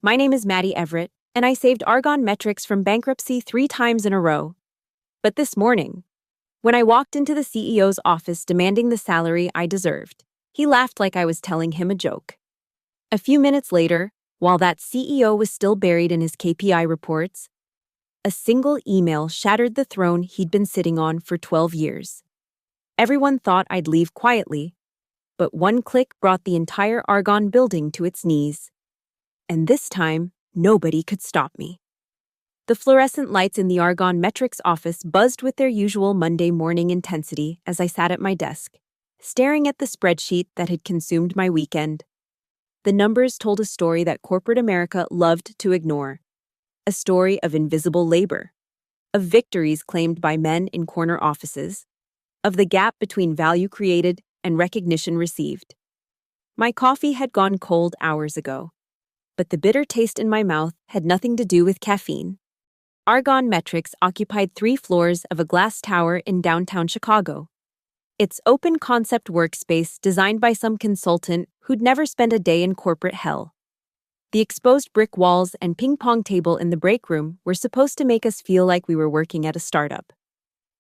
My name is Maddie Everett, and I saved Argonne Metrics from bankruptcy 3 times in a row. But this morning, when I walked into the CEO's office demanding the salary I deserved, he laughed like I was telling him a joke. A few minutes later, while that CEO was still buried in his KPI reports, a single email shattered the throne he'd been sitting on for 12 years. Everyone thought I'd leave quietly, but one click brought the entire Argonne building to its knees. And this time, nobody could stop me. The fluorescent lights in the Argonne Metrics office buzzed with their usual Monday morning intensity as I sat at my desk, staring at the spreadsheet that had consumed my weekend. The numbers told a story that corporate America loved to ignore. A story of invisible labor, of victories claimed by men in corner offices, of the gap between value created and recognition received. My coffee had gone cold hours ago, but the bitter taste in my mouth had nothing to do with caffeine. Argonne Metrics occupied 3 floors of a glass tower in downtown Chicago. Its open-concept workspace designed by some consultant who'd never spent a day in corporate hell. The exposed brick walls and ping-pong table in the break room were supposed to make us feel like we were working at a startup.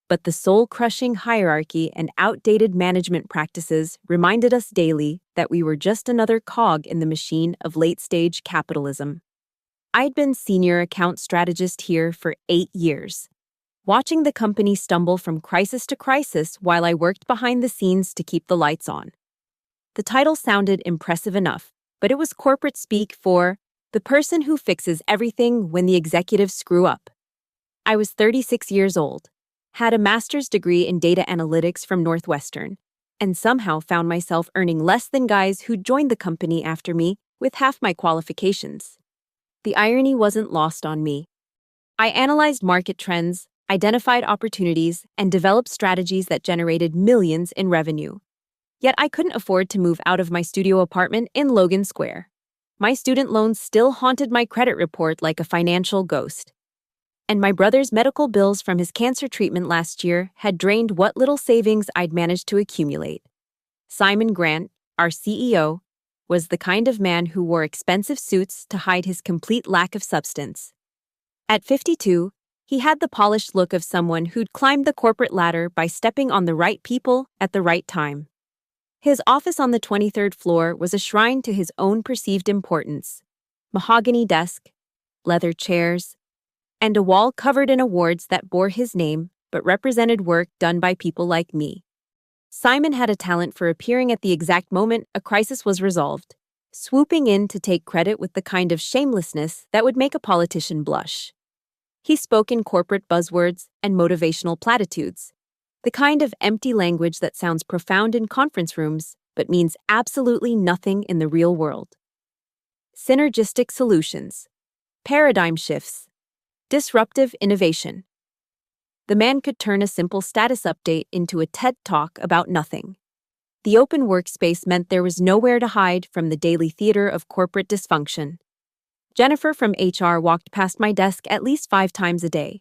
But the soul-crushing hierarchy and outdated management practices reminded us daily that we were just another cog in the machine of late-stage capitalism. I'd been senior account strategist here for 8 years, watching the company stumble from crisis to crisis while I worked behind the scenes to keep the lights on. The title sounded impressive enough, but it was corporate speak for the person who fixes everything when the executives screw up. I was 36 years old, had a master's degree in data analytics from Northwestern, and somehow found myself earning less than guys who'd joined the company after me with half my qualifications. The irony wasn't lost on me. I analyzed market trends, identified opportunities, and developed strategies that generated millions in revenue. Yet I couldn't afford to move out of my studio apartment in Logan Square. My student loans still haunted my credit report like a financial ghost. And my brother's medical bills from his cancer treatment last year had drained what little savings I'd managed to accumulate. Simon Grant, our CEO, was the kind of man who wore expensive suits to hide his complete lack of substance. At 52, he had the polished look of someone who'd climbed the corporate ladder by stepping on the right people at the right time. His office on the 23rd floor was a shrine to his own perceived importance. Mahogany desk, leather chairs, and a wall covered in awards that bore his name but represented work done by people like me. Simon had a talent for appearing at the exact moment a crisis was resolved, swooping in to take credit with the kind of shamelessness that would make a politician blush. He spoke in corporate buzzwords and motivational platitudes, the kind of empty language that sounds profound in conference rooms but means absolutely nothing in the real world. Synergistic solutions, paradigm shifts, disruptive innovation. The man could turn a simple status update into a TED Talk about nothing. The open workspace meant there was nowhere to hide from the daily theater of corporate dysfunction. Jennifer from HR walked past my desk at least 5 times a day,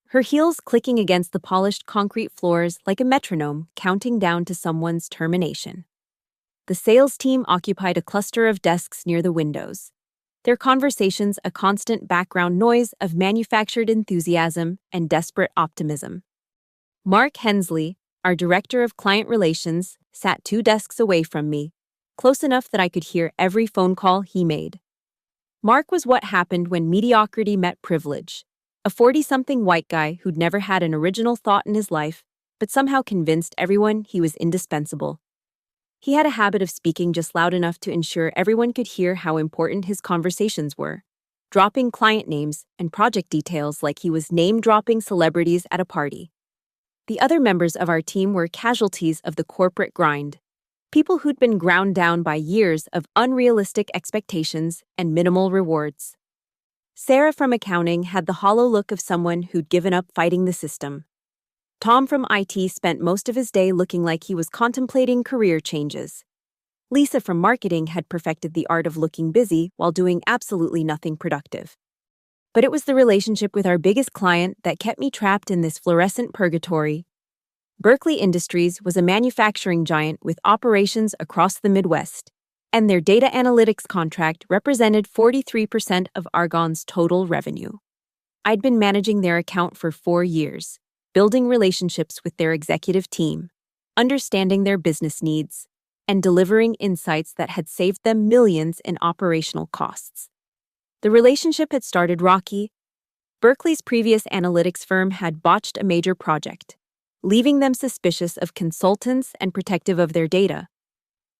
her heels clicking against the polished concrete floors like a metronome counting down to someone's termination. The sales team occupied a cluster of desks near the windows, their conversations a constant background noise of manufactured enthusiasm and desperate optimism. Mark Hensley, our director of client relations, sat 2 desks away from me, close enough that I could hear every phone call he made. Mark was what happened when mediocrity met privilege, a 40-something white guy who'd never had an original thought in his life, but somehow convinced everyone he was indispensable. He had a habit of speaking just loud enough to ensure everyone could hear how important his conversations were, dropping client names and project details like he was name-dropping celebrities at a party. The other members of our team were casualties of the corporate grind, people who'd been ground down by years of unrealistic expectations and minimal rewards. Sarah from accounting had the hollow look of someone who'd given up fighting the system. Tom from IT spent most of his day looking like he was contemplating career changes. Lisa from marketing had perfected the art of looking busy while doing absolutely nothing productive. But it was the relationship with our biggest client that kept me trapped in this fluorescent purgatory. Berkeley Industries was a manufacturing giant with operations across the Midwest, and their data analytics contract represented 43% of Argonne's total revenue. I'd been managing their account for 4 years, building relationships with their executive team, understanding their business needs, and delivering insights that had saved them millions in operational costs. The relationship had started rocky. Berkeley's previous analytics firm had botched a major project, leaving them suspicious of consultants and protective of their data.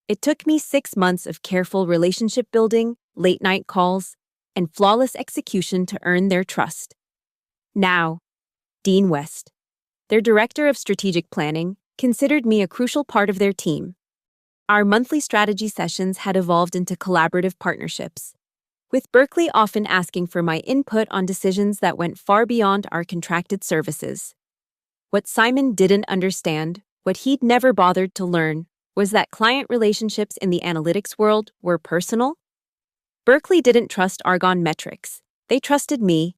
It took me 6 months of careful relationship building, late-night calls, and flawless execution to earn their trust. Now, Dean West, their director of strategic planning, considered me a crucial part of their team. Our monthly strategy sessions had evolved into collaborative partnerships, with Berkeley often asking for my input on decisions that went far beyond our contracted services. What Simon didn't understand, what he'd never bothered to learn, was that client relationships in the analytics world were personal. Berkeley didn't trust Argonne metrics. They trusted me.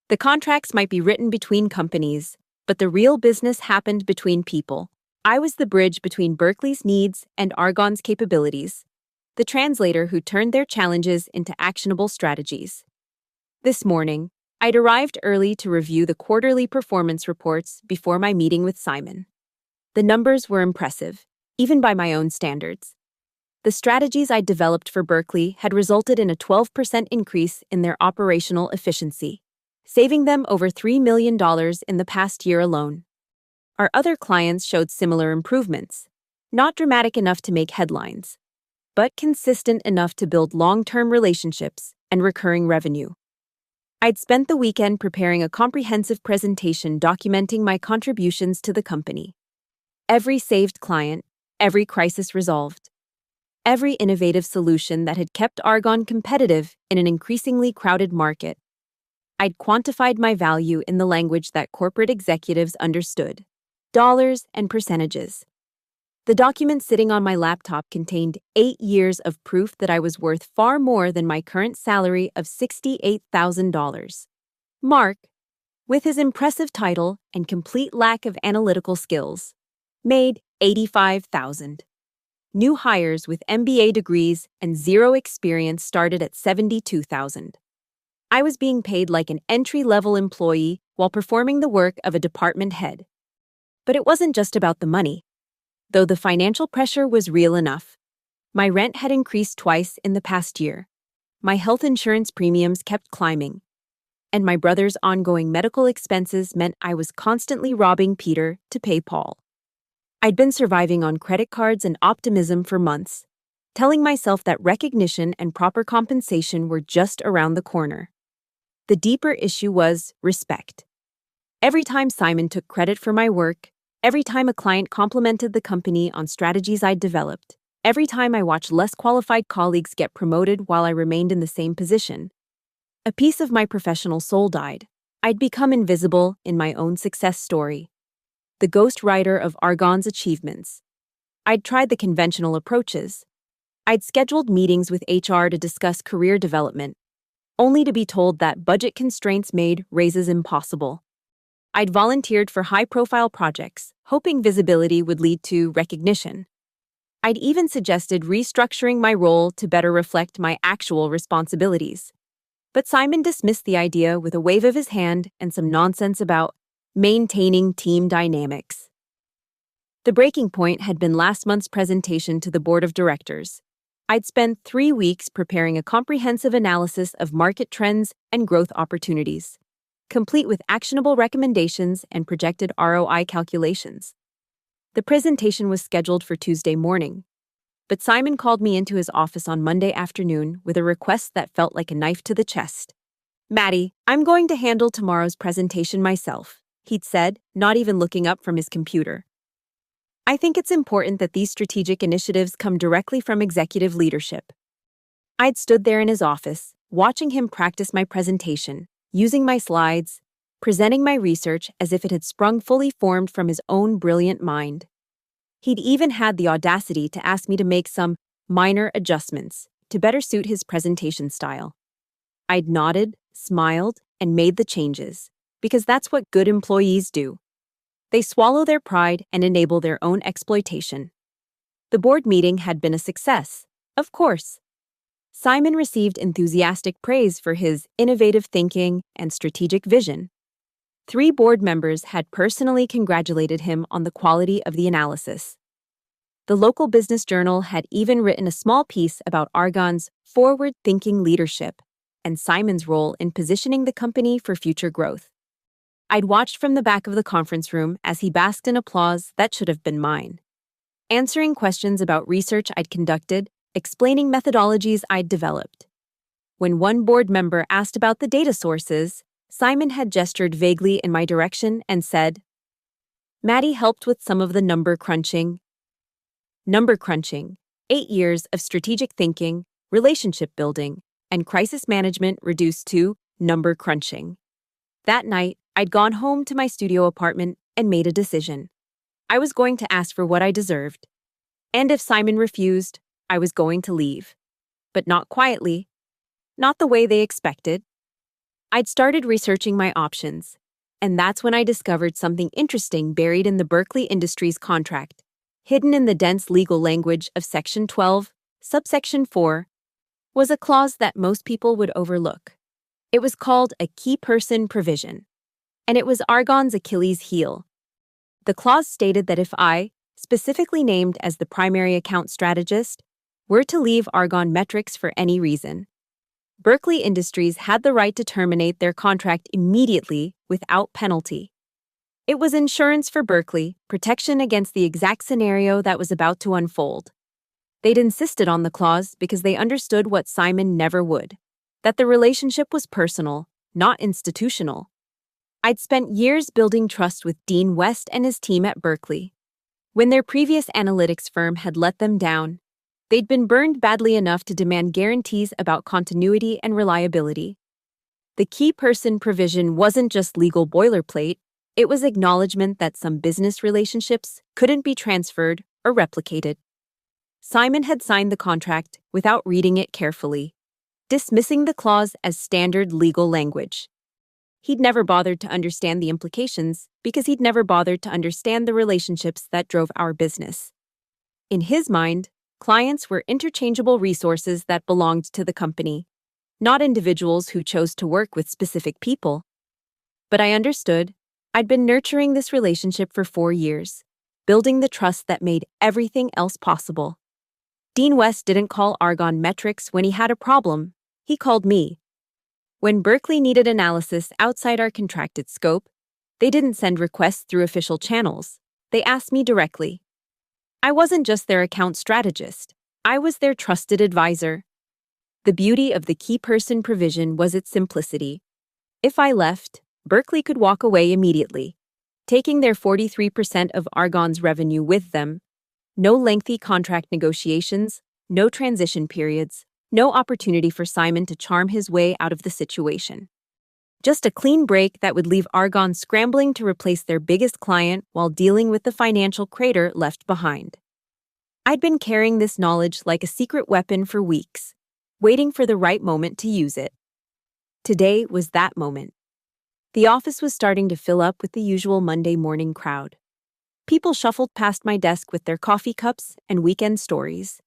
The contracts might be written between companies, but the real business happened between people. I was the bridge between Berkeley's needs and Argonne's capabilities, the translator who turned their challenges into actionable strategies. This morning, I'd arrived early to review the quarterly performance reports before my meeting with Simon. The numbers were impressive, even by my own standards. The strategies I'd developed for Berkeley had resulted in a 12% increase in their operational efficiency, saving them over $3 million in the past year alone. Our other clients showed similar improvements, not dramatic enough to make headlines, but consistent enough to build long-term relationships and recurring revenue. I'd spent the weekend preparing a comprehensive presentation documenting my contributions to the company. Every saved client, every crisis resolved, every innovative solution that had kept Argonne competitive in an increasingly crowded market. I'd quantified my value in the language that corporate executives understood: dollars and percentages. The document sitting on my laptop contained 8 years of proof that I was worth far more than my current salary of $68,000. Mark, with his impressive title and complete lack of analytical skills, made $85,000. New hires with MBA degrees and zero experience started at $72,000. I was being paid like an entry-level employee while performing the work of a department head. But it wasn't just about the money. Though the financial pressure was real enough. My rent had increased twice in the past year. My health insurance premiums kept climbing. And my brother's ongoing medical expenses meant I was constantly robbing Peter to pay Paul. I'd been surviving on credit cards and optimism for months, telling myself that recognition and proper compensation were just around the corner. The deeper issue was respect. Every time Simon took credit for my work, every time a client complimented the company on strategies I'd developed, every time I watched less qualified colleagues get promoted while I remained in the same position, a piece of my professional soul died. I'd become invisible in my own success story, the ghostwriter of Argonne's achievements. I'd tried the conventional approaches. I'd scheduled meetings with HR to discuss career development, only to be told that budget constraints made raises impossible. I'd volunteered for high-profile projects, hoping visibility would lead to recognition. I'd even suggested restructuring my role to better reflect my actual responsibilities. But Simon dismissed the idea with a wave of his hand and some nonsense about maintaining team dynamics. The breaking point had been last month's presentation to the board of directors. I'd spent 3 weeks preparing a comprehensive analysis of market trends and growth opportunities, complete with actionable recommendations and projected ROI calculations. The presentation was scheduled for Tuesday morning, but Simon called me into his office on Monday afternoon with a request that felt like a knife to the chest. "Maddie, I'm going to handle tomorrow's presentation myself," he'd said, not even looking up from his computer. "I think it's important that these strategic initiatives come directly from executive leadership." I'd stood there in his office, watching him practice my presentation, using my slides, presenting my research as if it had sprung fully formed from his own brilliant mind. He'd even had the audacity to ask me to make some minor adjustments to better suit his presentation style. I'd nodded, smiled, and made the changes, because that's what good employees do. They swallow their pride and enable their own exploitation. The board meeting had been a success, Of course. Simon received enthusiastic praise for his innovative thinking and strategic vision. 3 board members had personally congratulated him on the quality of the analysis. The local business journal had even written a small piece about Argonne's forward-thinking leadership and Simon's role in positioning the company for future growth. I'd watched from the back of the conference room as he basked in applause that should have been mine, answering questions about research I'd conducted, explaining methodologies I'd developed. When one board member asked about the data sources, Simon had gestured vaguely in my direction and said, "Maddie helped with some of the number crunching." Number crunching, 8 years of strategic thinking, relationship building, and crisis management reduced to number crunching. That night, I'd gone home to my studio apartment and made a decision. I was going to ask for what I deserved. And if Simon refused, I was going to leave. But not quietly. Not the way they expected. I'd started researching my options, and that's when I discovered something interesting buried in the Berkeley Industries contract, hidden in the dense legal language of Section 12, subsection 4, was a clause that most people would overlook. It was called a key person provision, and it was Argonne's Achilles heel. The clause stated that if I, specifically named as the primary account strategist, were to leave Argonne Metrics for any reason, Berkeley Industries had the right to terminate their contract immediately without penalty. It was insurance for Berkeley, protection against the exact scenario that was about to unfold. They'd insisted on the clause because they understood what Simon never would, that the relationship was personal, not institutional. I'd spent years building trust with Dean West and his team at Berkeley. When their previous analytics firm had let them down, they'd been burned badly enough to demand guarantees about continuity and reliability. The key person provision wasn't just legal boilerplate, it was acknowledgement that some business relationships couldn't be transferred or replicated. Simon had signed the contract without reading it carefully, dismissing the clause as standard legal language. He'd never bothered to understand the implications because he'd never bothered to understand the relationships that drove our business. In his mind, clients were interchangeable resources that belonged to the company, not individuals who chose to work with specific people. But I understood. I'd been nurturing this relationship for 4 years, building the trust that made everything else possible. Dean West didn't call Argonne Metrics when he had a problem. He called me. When Berkeley needed analysis outside our contracted scope, they didn't send requests through official channels. They asked me directly. I wasn't just their account strategist. I was their trusted advisor. The beauty of the key person provision was its simplicity. If I left, Berkeley could walk away immediately, taking their 43% of Argonne's revenue with them. No lengthy contract negotiations, no transition periods, no opportunity for Simon to charm his way out of the situation. Just a clean break that would leave Argonne scrambling to replace their biggest client while dealing with the financial crater left behind. I'd been carrying this knowledge like a secret weapon for weeks, waiting for the right moment to use it. Today was that moment. The office was starting to fill up with the usual Monday morning crowd. People shuffled past my desk with their coffee cups and weekend stories,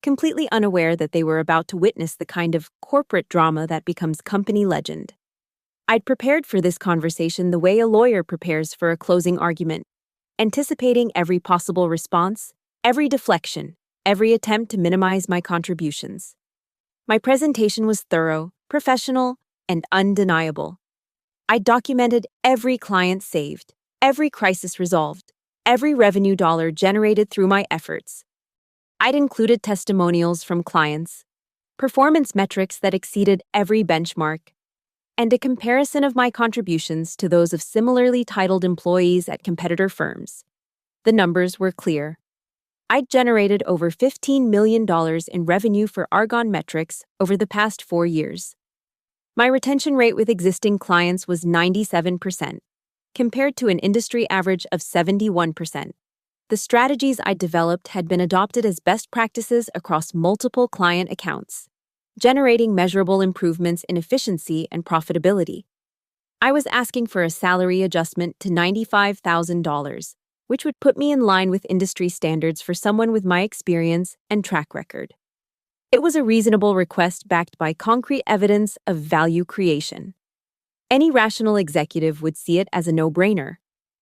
completely unaware that they were about to witness the kind of corporate drama that becomes company legend. I'd prepared for this conversation the way a lawyer prepares for a closing argument, anticipating every possible response, every deflection, every attempt to minimize my contributions. My presentation was thorough, professional, and undeniable. I documented every client saved, every crisis resolved, every revenue dollar generated through my efforts. I'd included testimonials from clients, performance metrics that exceeded every benchmark, and a comparison of my contributions to those of similarly titled employees at competitor firms. The numbers were clear. I'd generated over $15 million in revenue for Argonne Metrics over the past 4 years. My retention rate with existing clients was 97%, compared to an industry average of 71%. The strategies I developed had been adopted as best practices across multiple client accounts, generating measurable improvements in efficiency and profitability. I was asking for a salary adjustment to $95,000, which would put me in line with industry standards for someone with my experience and track record. It was a reasonable request backed by concrete evidence of value creation. Any rational executive would see it as a no-brainer,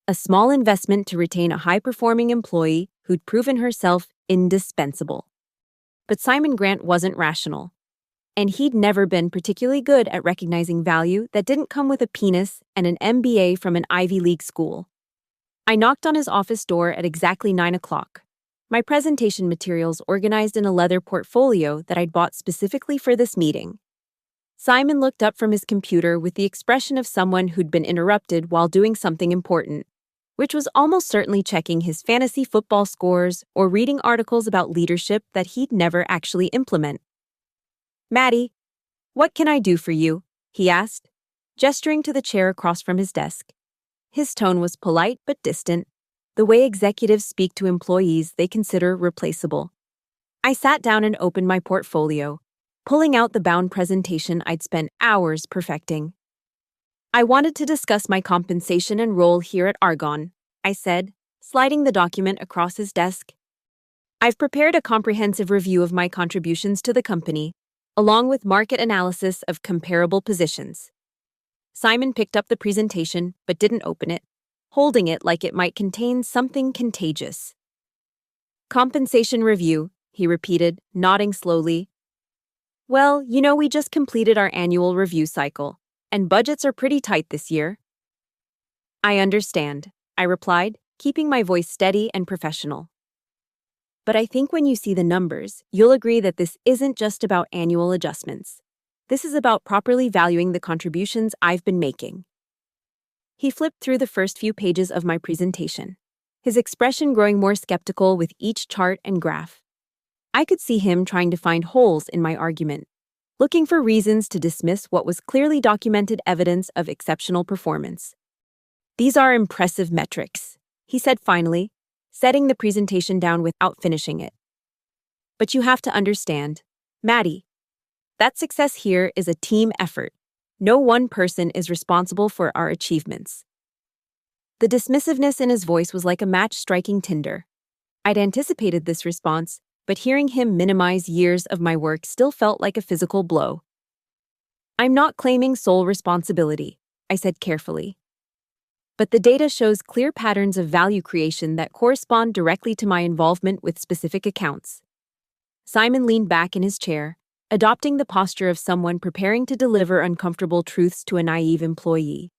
a small investment to retain a high-performing employee who'd proven herself indispensable. But Simon Grant wasn't rational, and he'd never been particularly good at recognizing value that didn't come with a penis and an MBA from an Ivy League school. I knocked on his office door at exactly 9 o'clock, my presentation materials organized in a leather portfolio that I'd bought specifically for this meeting. Simon looked up from his computer with the expression of someone who'd been interrupted while doing something important, which was almost certainly checking his fantasy football scores or reading articles about leadership that he'd never actually implement. "Maddie, what can I do for you?" he asked, gesturing to the chair across from his desk. His tone was polite but distant, the way executives speak to employees they consider replaceable. I sat down and opened my portfolio, pulling out the bound presentation I'd spent hours perfecting. "I wanted to discuss my compensation and role here at Argonne," I said, sliding the document across his desk. "I've prepared a comprehensive review of my contributions to the company, along with market analysis of comparable positions." Simon picked up the presentation but didn't open it, holding it like it might contain something contagious. "Compensation review," he repeated, nodding slowly. "Well, we just completed our annual review cycle, and budgets are pretty tight this year." "I understand," I replied, keeping my voice steady and professional. "But I think when you see the numbers, you'll agree that this isn't just about annual adjustments. This is about properly valuing the contributions I've been making." He flipped through the first few pages of my presentation, his expression growing more skeptical with each chart and graph. I could see him trying to find holes in my argument, looking for reasons to dismiss what was clearly documented evidence of exceptional performance. "These are impressive metrics," he said finally, setting the presentation down without finishing it. "But you have to understand, Maddie, that success here is a team effort. No one person is responsible for our achievements." The dismissiveness in his voice was like a match striking tinder. I'd anticipated this response, but hearing him minimize years of my work still felt like a physical blow. "I'm not claiming sole responsibility," I said carefully. "But the data shows clear patterns of value creation that correspond directly to my involvement with specific accounts." Simon leaned back in his chair, adopting the posture of someone preparing to deliver uncomfortable truths to a naive employee.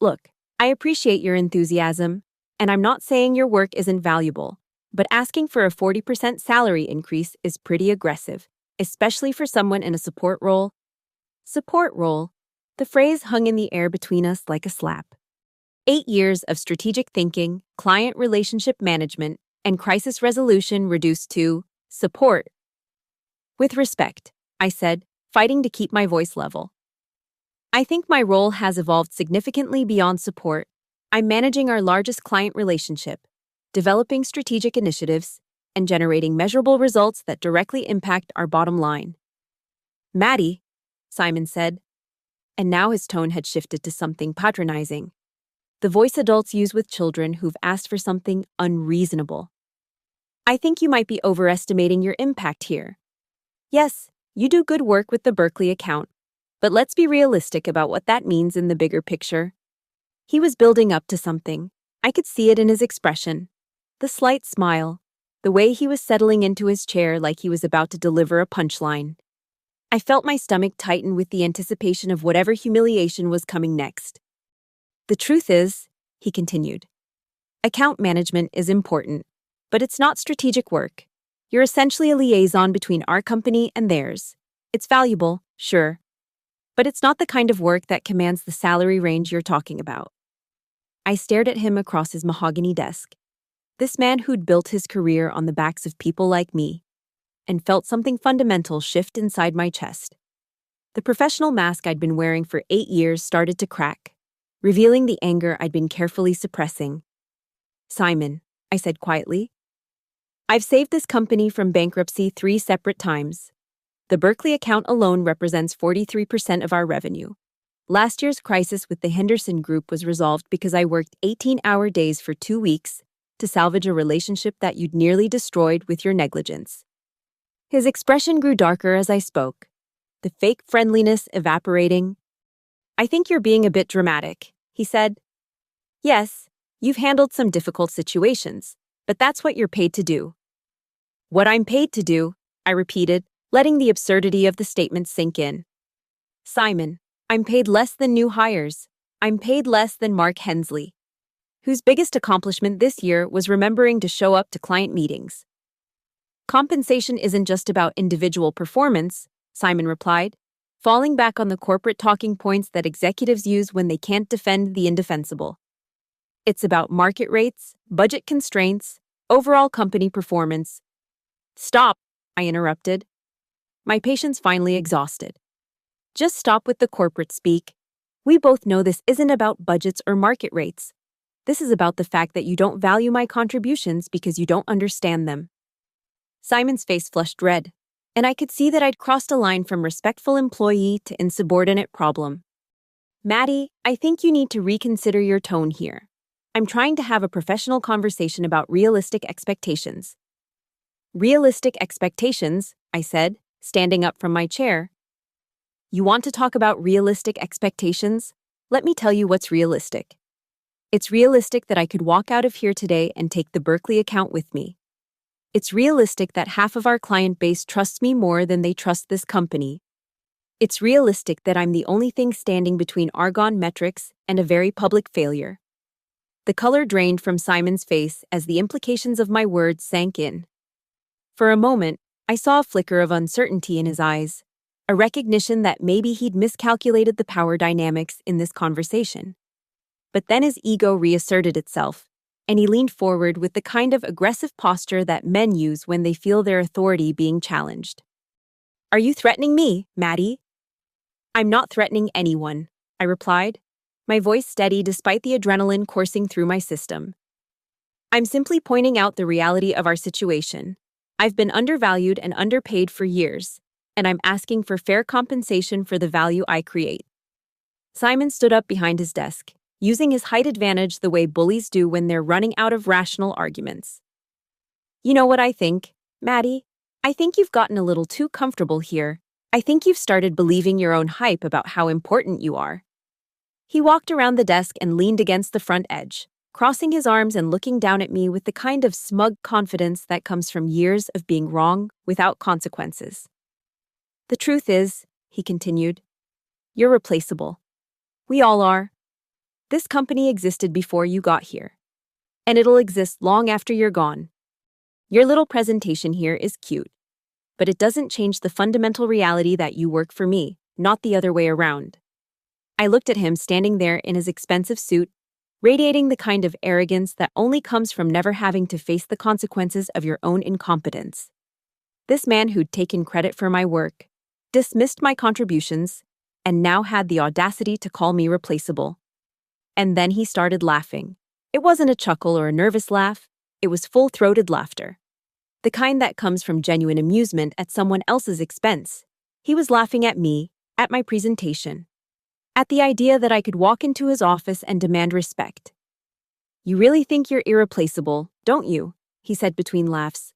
"Look, I appreciate your enthusiasm, and I'm not saying your work isn't valuable, but asking for a 40% salary increase is pretty aggressive, especially for someone in a support role." Support role. The phrase hung in the air between us like a slap. 8 years of strategic thinking, client relationship management, and crisis resolution reduced to support. "With respect," I said, fighting to keep my voice level. "I think my role has evolved significantly beyond support. I'm managing our largest client relationship, developing strategic initiatives, and generating measurable results that directly impact our bottom line." "Maddie," Simon said, and now his tone had shifted to something patronizing, the voice adults use with children who've asked for something unreasonable. "I think you might be overestimating your impact here. Yes, you do good work with the Berkeley account, but let's be realistic about what that means in the bigger picture." He was building up to something. I could see it in his expression. The slight smile, the way he was settling into his chair like he was about to deliver a punchline. I felt my stomach tighten with the anticipation of whatever humiliation was coming next. "The truth is," he continued, "account management is important, but it's not strategic work. You're essentially a liaison between our company and theirs. It's valuable, sure, but it's not the kind of work that commands the salary range you're talking about." I stared at him across his mahogany desk, this man who'd built his career on the backs of people like me, and felt something fundamental shift inside my chest. The professional mask I'd been wearing for 8 years started to crack, revealing the anger I'd been carefully suppressing. "Simon," I said quietly, "I've saved this company from bankruptcy 3 separate times. The Berkeley account alone represents 43% of our revenue. Last year's crisis with the Henderson Group was resolved because I worked 18-hour days for 2 weeks to salvage a relationship that you'd nearly destroyed with your negligence." His expression grew darker as I spoke, the fake friendliness evaporating. "I think you're being a bit dramatic," he said. "Yes, you've handled some difficult situations, but that's what you're paid to do." "What I'm paid to do," I repeated, letting the absurdity of the statement sink in. "Simon, I'm paid less than new hires. I'm paid less than Mark Hensley, whose biggest accomplishment this year was remembering to show up to client meetings." "Compensation isn't just about individual performance," Simon replied, falling back on the corporate talking points that executives use when they can't defend the indefensible. "It's about market rates, budget constraints, overall company performance." "Stop," I interrupted, my patience finally exhausted. "Just stop with the corporate speak. We both know this isn't about budgets or market rates. This is about the fact that you don't value my contributions because you don't understand them." Simon's face flushed red, and I could see that I'd crossed a line from respectful employee to insubordinate problem. "Maddie, I think you need to reconsider your tone here. I'm trying to have a professional conversation about realistic expectations." "Realistic expectations," I said, standing up from my chair. "You want to talk about realistic expectations? Let me tell you what's realistic. It's realistic that I could walk out of here today and take the Berkeley account with me. It's realistic that half of our client base trusts me more than they trust this company. It's realistic that I'm the only thing standing between Argonne metrics and a very public failure." The color drained from Simon's face as the implications of my words sank in. For a moment, I saw a flicker of uncertainty in his eyes, a recognition that maybe he'd miscalculated the power dynamics in this conversation. But then his ego reasserted itself, and he leaned forward with the kind of aggressive posture that men use when they feel their authority being challenged. "Are you threatening me, Maddie?" "I'm not threatening anyone," I replied, my voice steady despite the adrenaline coursing through my system. "I'm simply pointing out the reality of our situation. I've been undervalued and underpaid for years, and I'm asking for fair compensation for the value I create." Simon stood up behind his desk, using his height advantage the way bullies do when they're running out of rational arguments. "You know what I think, Maddie? I think you've gotten a little too comfortable here. I think you've started believing your own hype about how important you are." He walked around the desk and leaned against the front edge, crossing his arms and looking down at me with the kind of smug confidence that comes from years of being wrong without consequences. "The truth is," he continued, "you're replaceable. We all are. This company existed before you got here, and it'll exist long after you're gone. Your little presentation here is cute, but it doesn't change the fundamental reality that you work for me, not the other way around." I looked at him standing there in his expensive suit, radiating the kind of arrogance that only comes from never having to face the consequences of your own incompetence. This man who'd taken credit for my work, dismissed my contributions, and now had the audacity to call me replaceable. And then he started laughing. It wasn't a chuckle or a nervous laugh, it was full-throated laughter. The kind that comes from genuine amusement at someone else's expense. He was laughing at me, at my presentation, at the idea that I could walk into his office and demand respect. "You really think you're irreplaceable, don't you?" he said between laughs.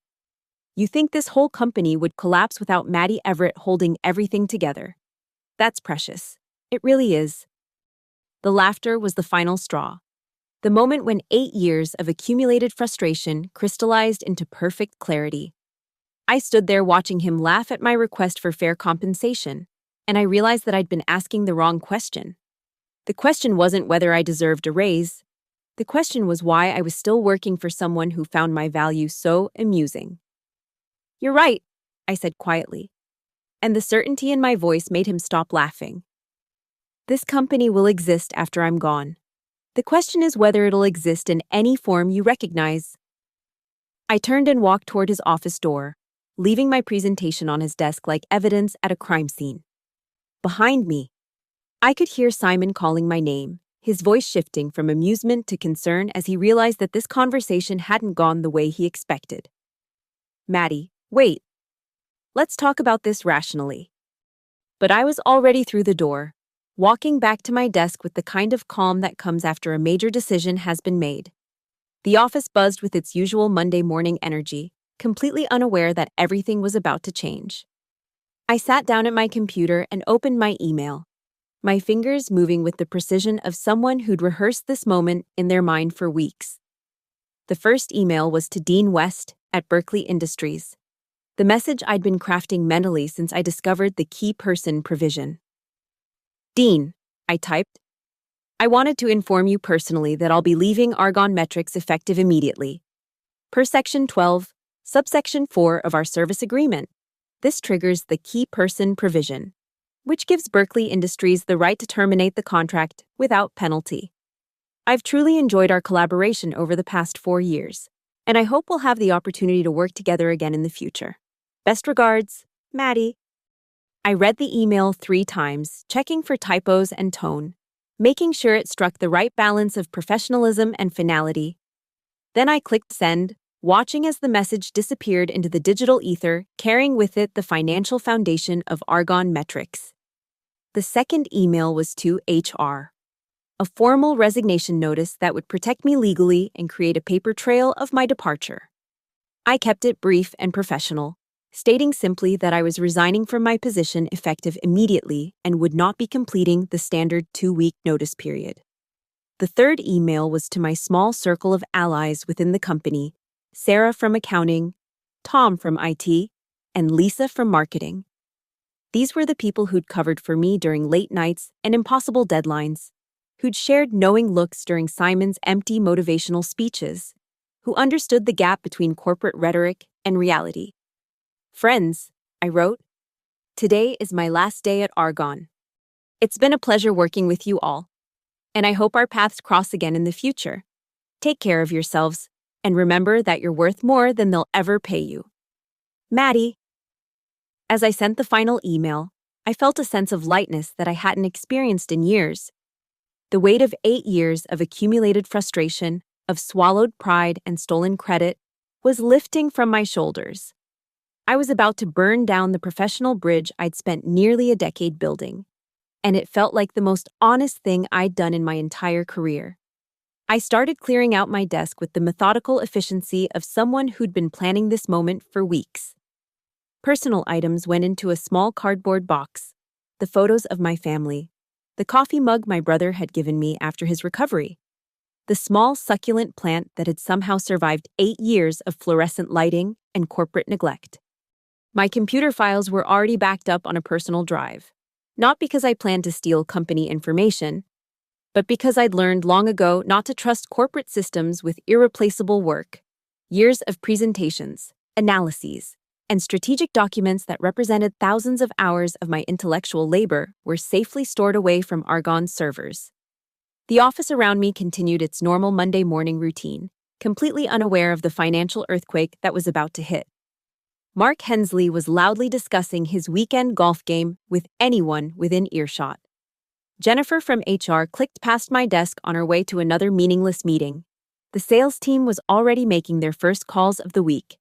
"You think this whole company would collapse without Maddie Everett holding everything together? That's precious. It really is." The laughter was the final straw. The moment when 8 years of accumulated frustration crystallized into perfect clarity. I stood there watching him laugh at my request for fair compensation, and I realized that I'd been asking the wrong question. The question wasn't whether I deserved a raise. The question was why I was still working for someone who found my value so amusing. "You're right," I said quietly, and the certainty in my voice made him stop laughing. "This company will exist after I'm gone. The question is whether it'll exist in any form you recognize." I turned and walked toward his office door, leaving my presentation on his desk like evidence at a crime scene. Behind me, I could hear Simon calling my name, his voice shifting from amusement to concern as he realized that this conversation hadn't gone the way he expected. "Maddie, wait. Let's talk about this rationally." But I was already through the door, walking back to my desk with the kind of calm that comes after a major decision has been made. The office buzzed with its usual Monday morning energy, completely unaware that everything was about to change. I sat down at my computer and opened my email, my fingers moving with the precision of someone who'd rehearsed this moment in their mind for weeks. The first email was to Dean West at Berkeley Industries, the message I'd been crafting mentally since I discovered the key person provision. Dean, I typed, I wanted to inform you personally that I'll be leaving Argonne Metrics effective immediately. Per Section 12, Subsection 4 of our service agreement, this triggers the key person provision, which gives Berkeley Industries the right to terminate the contract without penalty. I've truly enjoyed our collaboration over the past 4 years, and I hope we'll have the opportunity to work together again in the future. Best regards, Maddie. I read the email 3 times, checking for typos and tone, making sure it struck the right balance of professionalism and finality. Then I clicked send, watching as the message disappeared into the digital ether, carrying with it the financial foundation of Argonne Metrics. The second email was to HR, a formal resignation notice that would protect me legally and create a paper trail of my departure. I kept it brief and professional, stating simply that I was resigning from my position effective immediately and would not be completing the standard 2-week notice period. The third email was to my small circle of allies within the company, Sarah from accounting, Tom from IT, and Lisa from marketing. These were the people who'd covered for me during late nights and impossible deadlines, who'd shared knowing looks during Simon's empty motivational speeches, who understood the gap between corporate rhetoric and reality. Friends, I wrote, today is my last day at Argonne. It's been a pleasure working with you all, and I hope our paths cross again in the future. Take care of yourselves, and remember that you're worth more than they'll ever pay you. Maddie. As I sent the final email, I felt a sense of lightness that I hadn't experienced in years. The weight of 8 years of accumulated frustration, of swallowed pride and stolen credit, was lifting from my shoulders. I was about to burn down the professional bridge I'd spent nearly a decade building, and it felt like the most honest thing I'd done in my entire career. I started clearing out my desk with the methodical efficiency of someone who'd been planning this moment for weeks. Personal items went into a small cardboard box, the photos of my family, the coffee mug my brother had given me after his recovery, the small succulent plant that had somehow survived 8 years of fluorescent lighting and corporate neglect. My computer files were already backed up on a personal drive, not because I planned to steal company information, but because I'd learned long ago not to trust corporate systems with irreplaceable work. Years of presentations, analyses, and strategic documents that represented thousands of hours of my intellectual labor were safely stored away from Argonne's servers. The office around me continued its normal Monday morning routine, completely unaware of the financial earthquake that was about to hit. Mark Hensley was loudly discussing his weekend golf game with anyone within earshot. Jennifer from HR clicked past my desk on her way to another meaningless meeting. The sales team was already making their first calls of the week,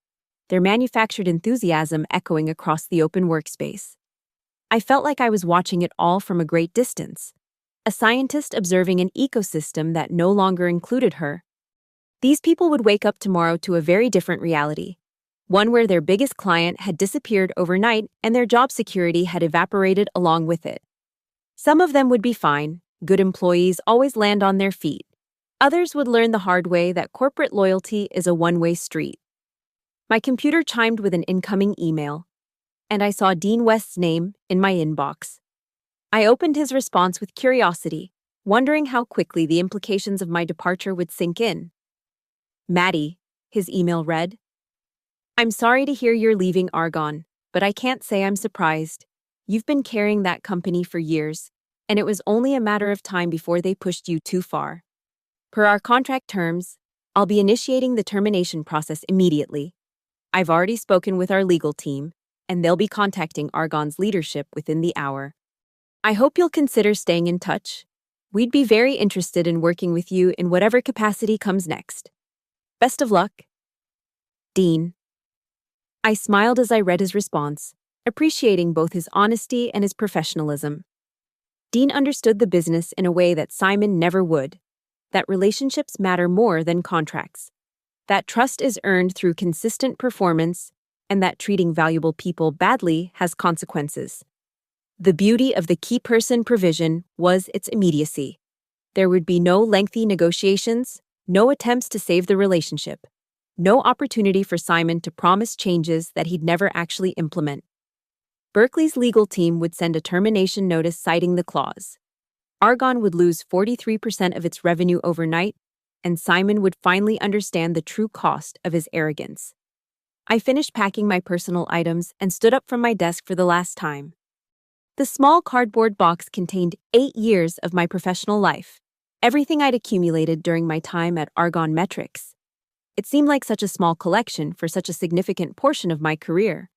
their manufactured enthusiasm echoing across the open workspace. I felt like I was watching it all from a great distance, a scientist observing an ecosystem that no longer included her. These people would wake up tomorrow to a very different reality, one where their biggest client had disappeared overnight and their job security had evaporated along with it. Some of them would be fine. Good employees always land on their feet. Others would learn the hard way that corporate loyalty is a one-way street. My computer chimed with an incoming email, and I saw Dean West's name in my inbox. I opened his response with curiosity, wondering how quickly the implications of my departure would sink in. Maddie, his email read, I'm sorry to hear you're leaving Argonne, but I can't say I'm surprised. You've been carrying that company for years, and it was only a matter of time before they pushed you too far. Per our contract terms, I'll be initiating the termination process immediately. I've already spoken with our legal team, and they'll be contacting Argonne's leadership within the hour. I hope you'll consider staying in touch. We'd be very interested in working with you in whatever capacity comes next. Best of luck. Dean. I smiled as I read his response, appreciating both his honesty and his professionalism. Dean understood the business in a way that Simon never would, that relationships matter more than contracts. that trust is earned through consistent performance and that treating valuable people badly has consequences. The beauty of the key person provision was its immediacy. There would be no lengthy negotiations, no attempts to save the relationship, no opportunity for Simon to promise changes that he'd never actually implement. Berkeley's legal team would send a termination notice citing the clause. Argonne would lose 43% of its revenue overnight, and Simon would finally understand the true cost of his arrogance. I finished packing my personal items and stood up from my desk for the last time. The small cardboard box contained 8 years of my professional life, everything I'd accumulated during my time at Argonne Metrics. It seemed like such a small collection for such a significant portion of my career.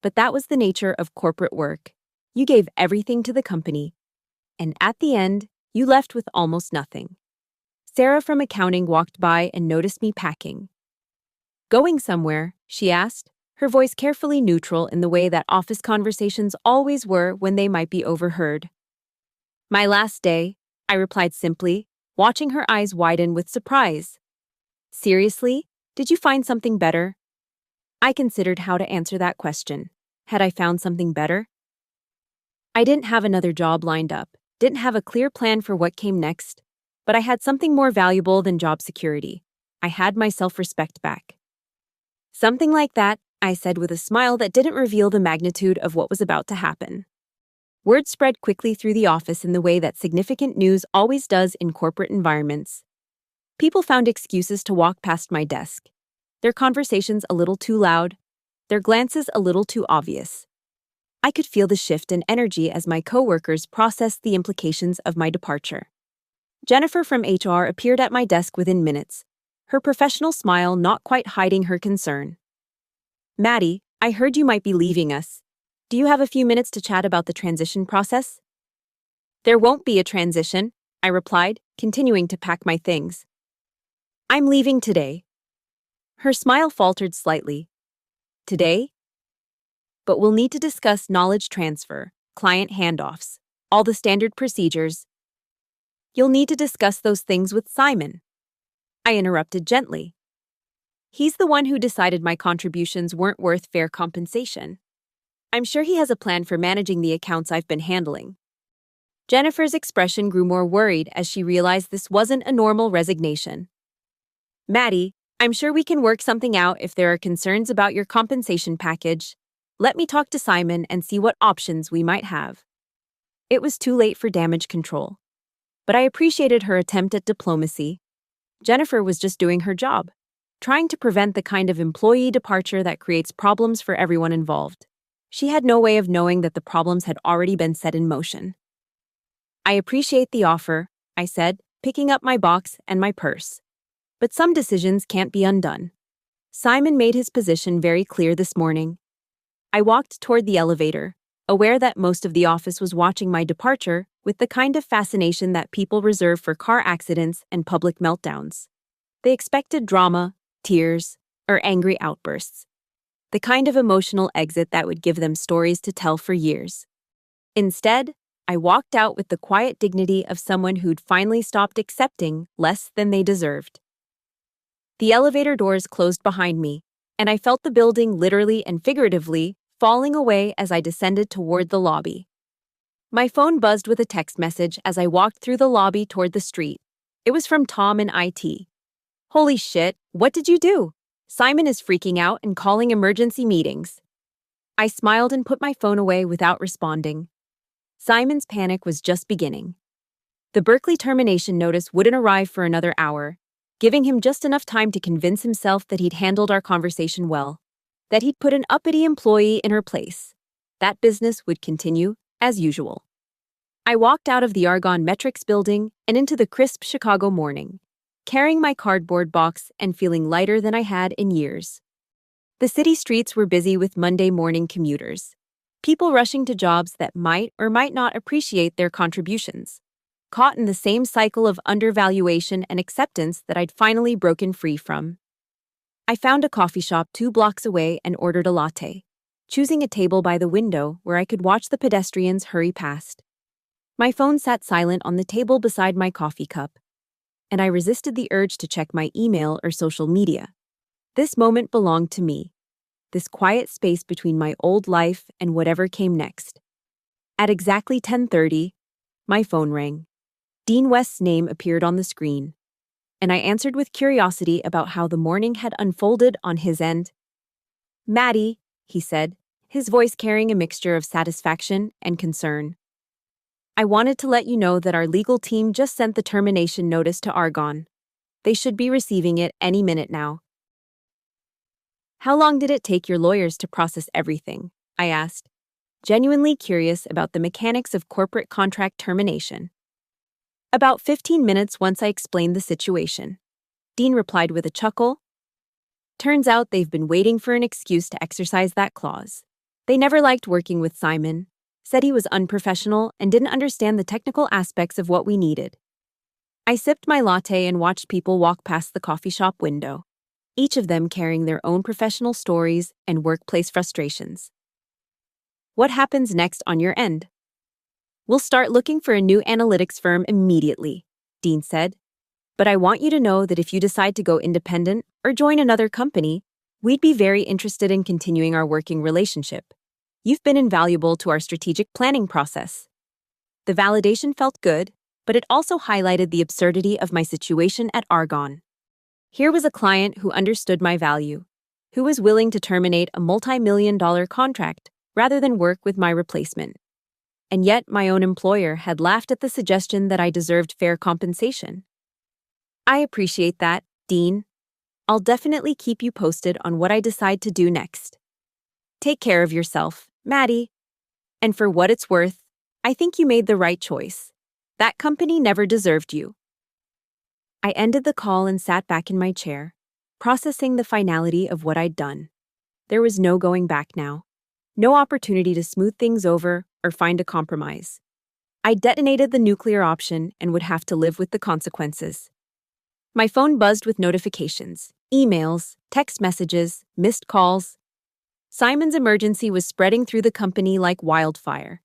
But that was the nature of corporate work. You gave everything to the company, and at the end, you left with almost nothing. Sarah from accounting walked by and noticed me packing. "Going somewhere?" she asked, her voice carefully neutral in the way that office conversations always were when they might be overheard. "My last day," I replied simply, watching her eyes widen with surprise. "Seriously? Did you find something better?" I considered how to answer that question. Had I found something better? I didn't have another job lined up, didn't have a clear plan for what came next, but I had something more valuable than job security. I had my self-respect back. "Something like that," I said with a smile that didn't reveal the magnitude of what was about to happen. Word spread quickly through the office in the way that significant news always does in corporate environments. People found excuses to walk past my desk. Their conversations a little too loud, their glances a little too obvious. I could feel the shift in energy as my coworkers processed the implications of my departure. Jennifer from HR appeared at my desk within minutes, her professional smile not quite hiding her concern. "Maddie, I heard you might be leaving us. Do you have a few minutes to chat about the transition process?" "There won't be a transition," I replied, continuing to pack my things. "I'm leaving today." Her smile faltered slightly. "Today? But we'll need to discuss knowledge transfer, client handoffs, all the standard procedures. You'll need to discuss those things with Simon." I interrupted gently. "He's the one who decided my contributions weren't worth fair compensation. I'm sure he has a plan for managing the accounts I've been handling." Jennifer's expression grew more worried as she realized this wasn't a normal resignation. "Maddie, I'm sure we can work something out if there are concerns about your compensation package. Let me talk to Simon and see what options we might have." It was too late for damage control. But I appreciated her attempt at diplomacy. Jennifer was just doing her job, trying to prevent the kind of employee departure that creates problems for everyone involved. She had no way of knowing that the problems had already been set in motion. "I appreciate the offer," I said, picking up my box and my purse. "But some decisions can't be undone." Simon made his position very clear this morning. I walked toward the elevator, aware that most of the office was watching my departure with the kind of fascination that people reserve for car accidents and public meltdowns. They expected drama, tears, or angry outbursts. The kind of emotional exit that would give them stories to tell for years. Instead, I walked out with the quiet dignity of someone who'd finally stopped accepting less than they deserved. The elevator doors closed behind me, and I felt the building literally and figuratively falling away as I descended toward the lobby. My phone buzzed with a text message as I walked through the lobby toward the street. It was from Tom in IT. "Holy shit, what did you do? Simon is freaking out and calling emergency meetings." I smiled and put my phone away without responding. Simon's panic was just beginning. The Berkeley termination notice wouldn't arrive for another hour, giving him just enough time to convince himself that he'd handled our conversation well, that he'd put an uppity employee in her place. That business would continue as usual. I walked out of the Argonne Metrics building and into the crisp Chicago morning, carrying my cardboard box and feeling lighter than I had in years. The city streets were busy with Monday morning commuters, people rushing to jobs that might or might not appreciate their contributions, caught in the same cycle of undervaluation and acceptance that I'd finally broken free from. I found a coffee shop 2 blocks away and ordered a latte, choosing a table by the window where I could watch the pedestrians hurry past. My phone sat silent on the table beside my coffee cup, and I resisted the urge to check my email or social media. This moment belonged to me, this quiet space between my old life and whatever came next. At exactly 10:30, my phone rang. Dean West's name appeared on the screen, and I answered with curiosity about how the morning had unfolded on his end. "Maddie," he said, his voice carrying a mixture of satisfaction and concern. "I wanted to let you know that our legal team just sent the termination notice to Argonne. They should be receiving it any minute now." "How long did it take your lawyers to process everything?" I asked, genuinely curious about the mechanics of corporate contract termination. "About 15 minutes once I explained the situation," Dean replied with a chuckle. "Turns out they've been waiting for an excuse to exercise that clause. They never liked working with Simon, said he was unprofessional and didn't understand the technical aspects of what we needed." I sipped my latte and watched people walk past the coffee shop window, each of them carrying their own professional stories and workplace frustrations. "What happens next on your end?" "We'll start looking for a new analytics firm immediately," Dean said. "But I want you to know that if you decide to go independent or join another company, we'd be very interested in continuing our working relationship. You've been invaluable to our strategic planning process." The validation felt good, but it also highlighted the absurdity of my situation at Argonne. Here was a client who understood my value, who was willing to terminate a multi-million-dollar contract rather than work with my replacement. And yet my own employer had laughed at the suggestion that I deserved fair compensation. "I appreciate that, Dean. I'll definitely keep you posted on what I decide to do next. Take care of yourself, Maddie. And for what it's worth, I think you made the right choice. That company never deserved you." I ended the call and sat back in my chair, processing the finality of what I'd done. There was no going back now. No opportunity to smooth things over or find a compromise. I detonated the nuclear option and would have to live with the consequences. My phone buzzed with notifications, emails, text messages, missed calls. Simon's emergency was spreading through the company like wildfire,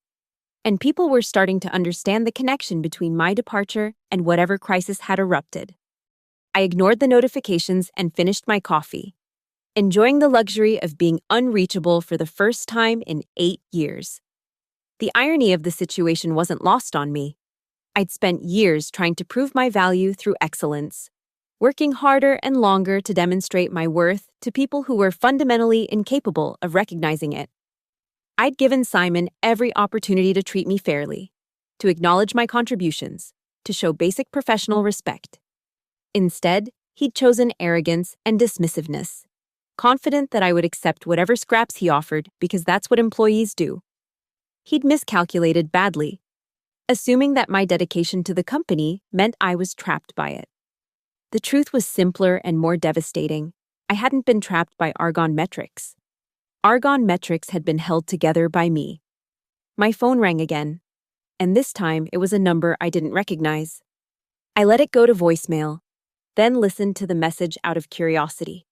and people were starting to understand the connection between my departure and whatever crisis had erupted. I ignored the notifications and finished my coffee, enjoying the luxury of being unreachable for the first time in 8 years. The irony of the situation wasn't lost on me. I'd spent years trying to prove my value through excellence, working harder and longer to demonstrate my worth to people who were fundamentally incapable of recognizing it. I'd given Simon every opportunity to treat me fairly, to acknowledge my contributions, to show basic professional respect. Instead, he'd chosen arrogance and dismissiveness, confident that I would accept whatever scraps he offered because that's what employees do. He'd miscalculated badly, assuming that my dedication to the company meant I was trapped by it. The truth was simpler and more devastating. I hadn't been trapped by Argonne metrics. Argonne metrics had been held together by me. My phone rang again, and this time it was a number I didn't recognize. I let it go to voicemail, then listened to the message out of curiosity.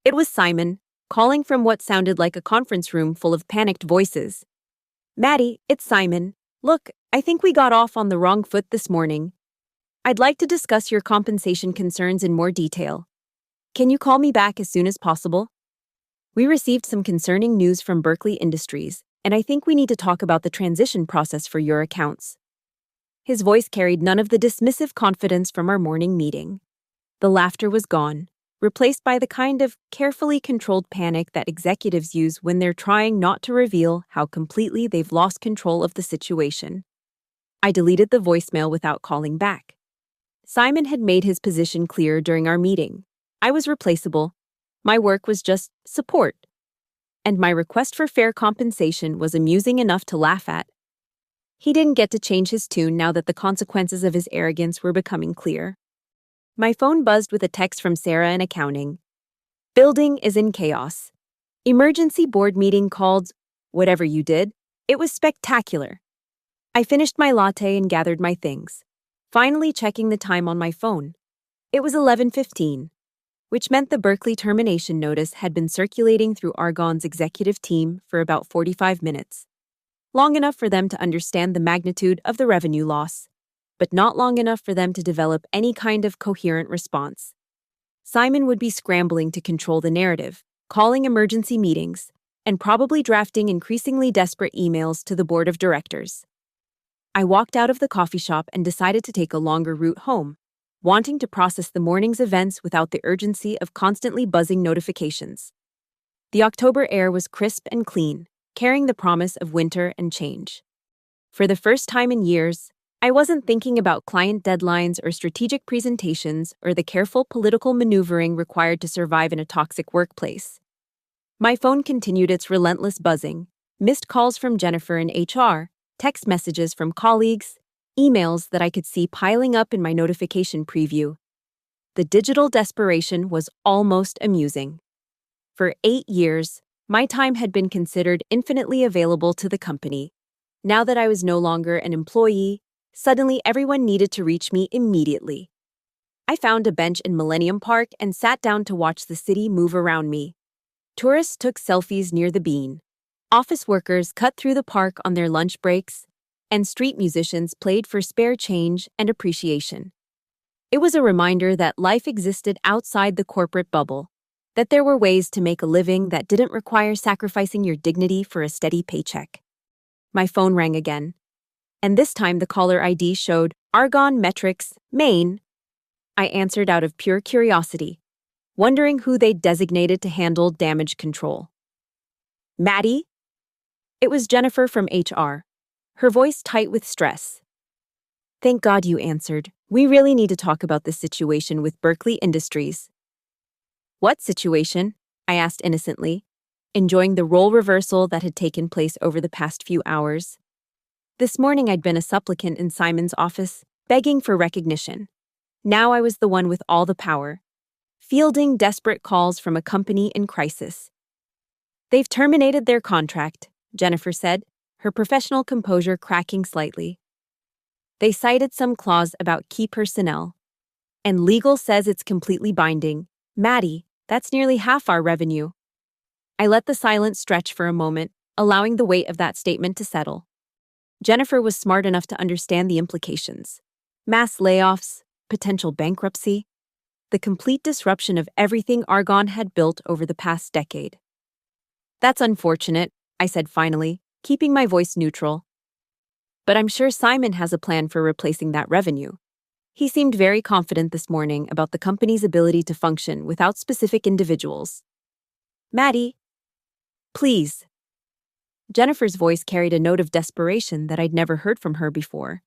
It was Simon, calling from what sounded like a conference room full of panicked voices. "Maddie, it's Simon. Look, I think we got off on the wrong foot this morning. I'd like to discuss your compensation concerns in more detail. Can you call me back as soon as possible? We received some concerning news from Berkeley Industries, and I think we need to talk about the transition process for your accounts." His voice carried none of the dismissive confidence from our morning meeting. The laughter was gone, replaced by the kind of carefully controlled panic that executives use when they're trying not to reveal how completely they've lost control of the situation. I deleted the voicemail without calling back. Simon had made his position clear during our meeting. I was replaceable. My work was just support. And my request for fair compensation was amusing enough to laugh at. He didn't get to change his tune now that the consequences of his arrogance were becoming clear. My phone buzzed with a text from Sarah in accounting. "Building is in chaos. Emergency board meeting called, whatever you did. It was spectacular." I finished my latte and gathered my things, finally checking the time on my phone. It was 11:15, which meant the Berkeley termination notice had been circulating through Argonne's executive team for about 45 minutes, long enough for them to understand the magnitude of the revenue loss, but not long enough for them to develop any kind of coherent response. Simon would be scrambling to control the narrative, calling emergency meetings, and probably drafting increasingly desperate emails to the board of directors. I walked out of the coffee shop and decided to take a longer route home, wanting to process the morning's events without the urgency of constantly buzzing notifications. The October air was crisp and clean, carrying the promise of winter and change. For the first time in years, I wasn't thinking about client deadlines or strategic presentations or the careful political maneuvering required to survive in a toxic workplace. My phone continued its relentless buzzing, missed calls from Jennifer in HR, text messages from colleagues, emails that I could see piling up in my notification preview. The digital desperation was almost amusing. For 8 years, my time had been considered infinitely available to the company. Now that I was no longer an employee, suddenly everyone needed to reach me immediately. I found a bench in Millennium Park and sat down to watch the city move around me. Tourists took selfies near the Bean. Office workers cut through the park on their lunch breaks, and street musicians played for spare change and appreciation. It was a reminder that life existed outside the corporate bubble, that there were ways to make a living that didn't require sacrificing your dignity for a steady paycheck. My phone rang again, and this time the caller ID showed Argonne Metrics, Maine. I answered out of pure curiosity, wondering who they'd designated to handle damage control. Maddie? It was Jennifer from HR, her voice tight with stress. Thank God you answered. We really need to talk about this situation with Berkeley Industries. What situation? I asked innocently, enjoying the role reversal that had taken place over the past few hours. This morning I'd been a supplicant in Simon's office, begging for recognition. Now I was the one with all the power, fielding desperate calls from a company in crisis. They've terminated their contract, Jennifer said, her professional composure cracking slightly. They cited some clause about key personnel. And legal says it's completely binding. Maddie, that's nearly half our revenue. I let the silence stretch for a moment, allowing the weight of that statement to settle. Jennifer was smart enough to understand the implications. Mass layoffs, potential bankruptcy, the complete disruption of everything Argonne had built over the past decade. That's unfortunate, I said finally, keeping my voice neutral. But I'm sure Simon has a plan for replacing that revenue. He seemed very confident this morning about the company's ability to function without specific individuals. Maddie, please. Jennifer's voice carried a note of desperation that I'd never heard from her before.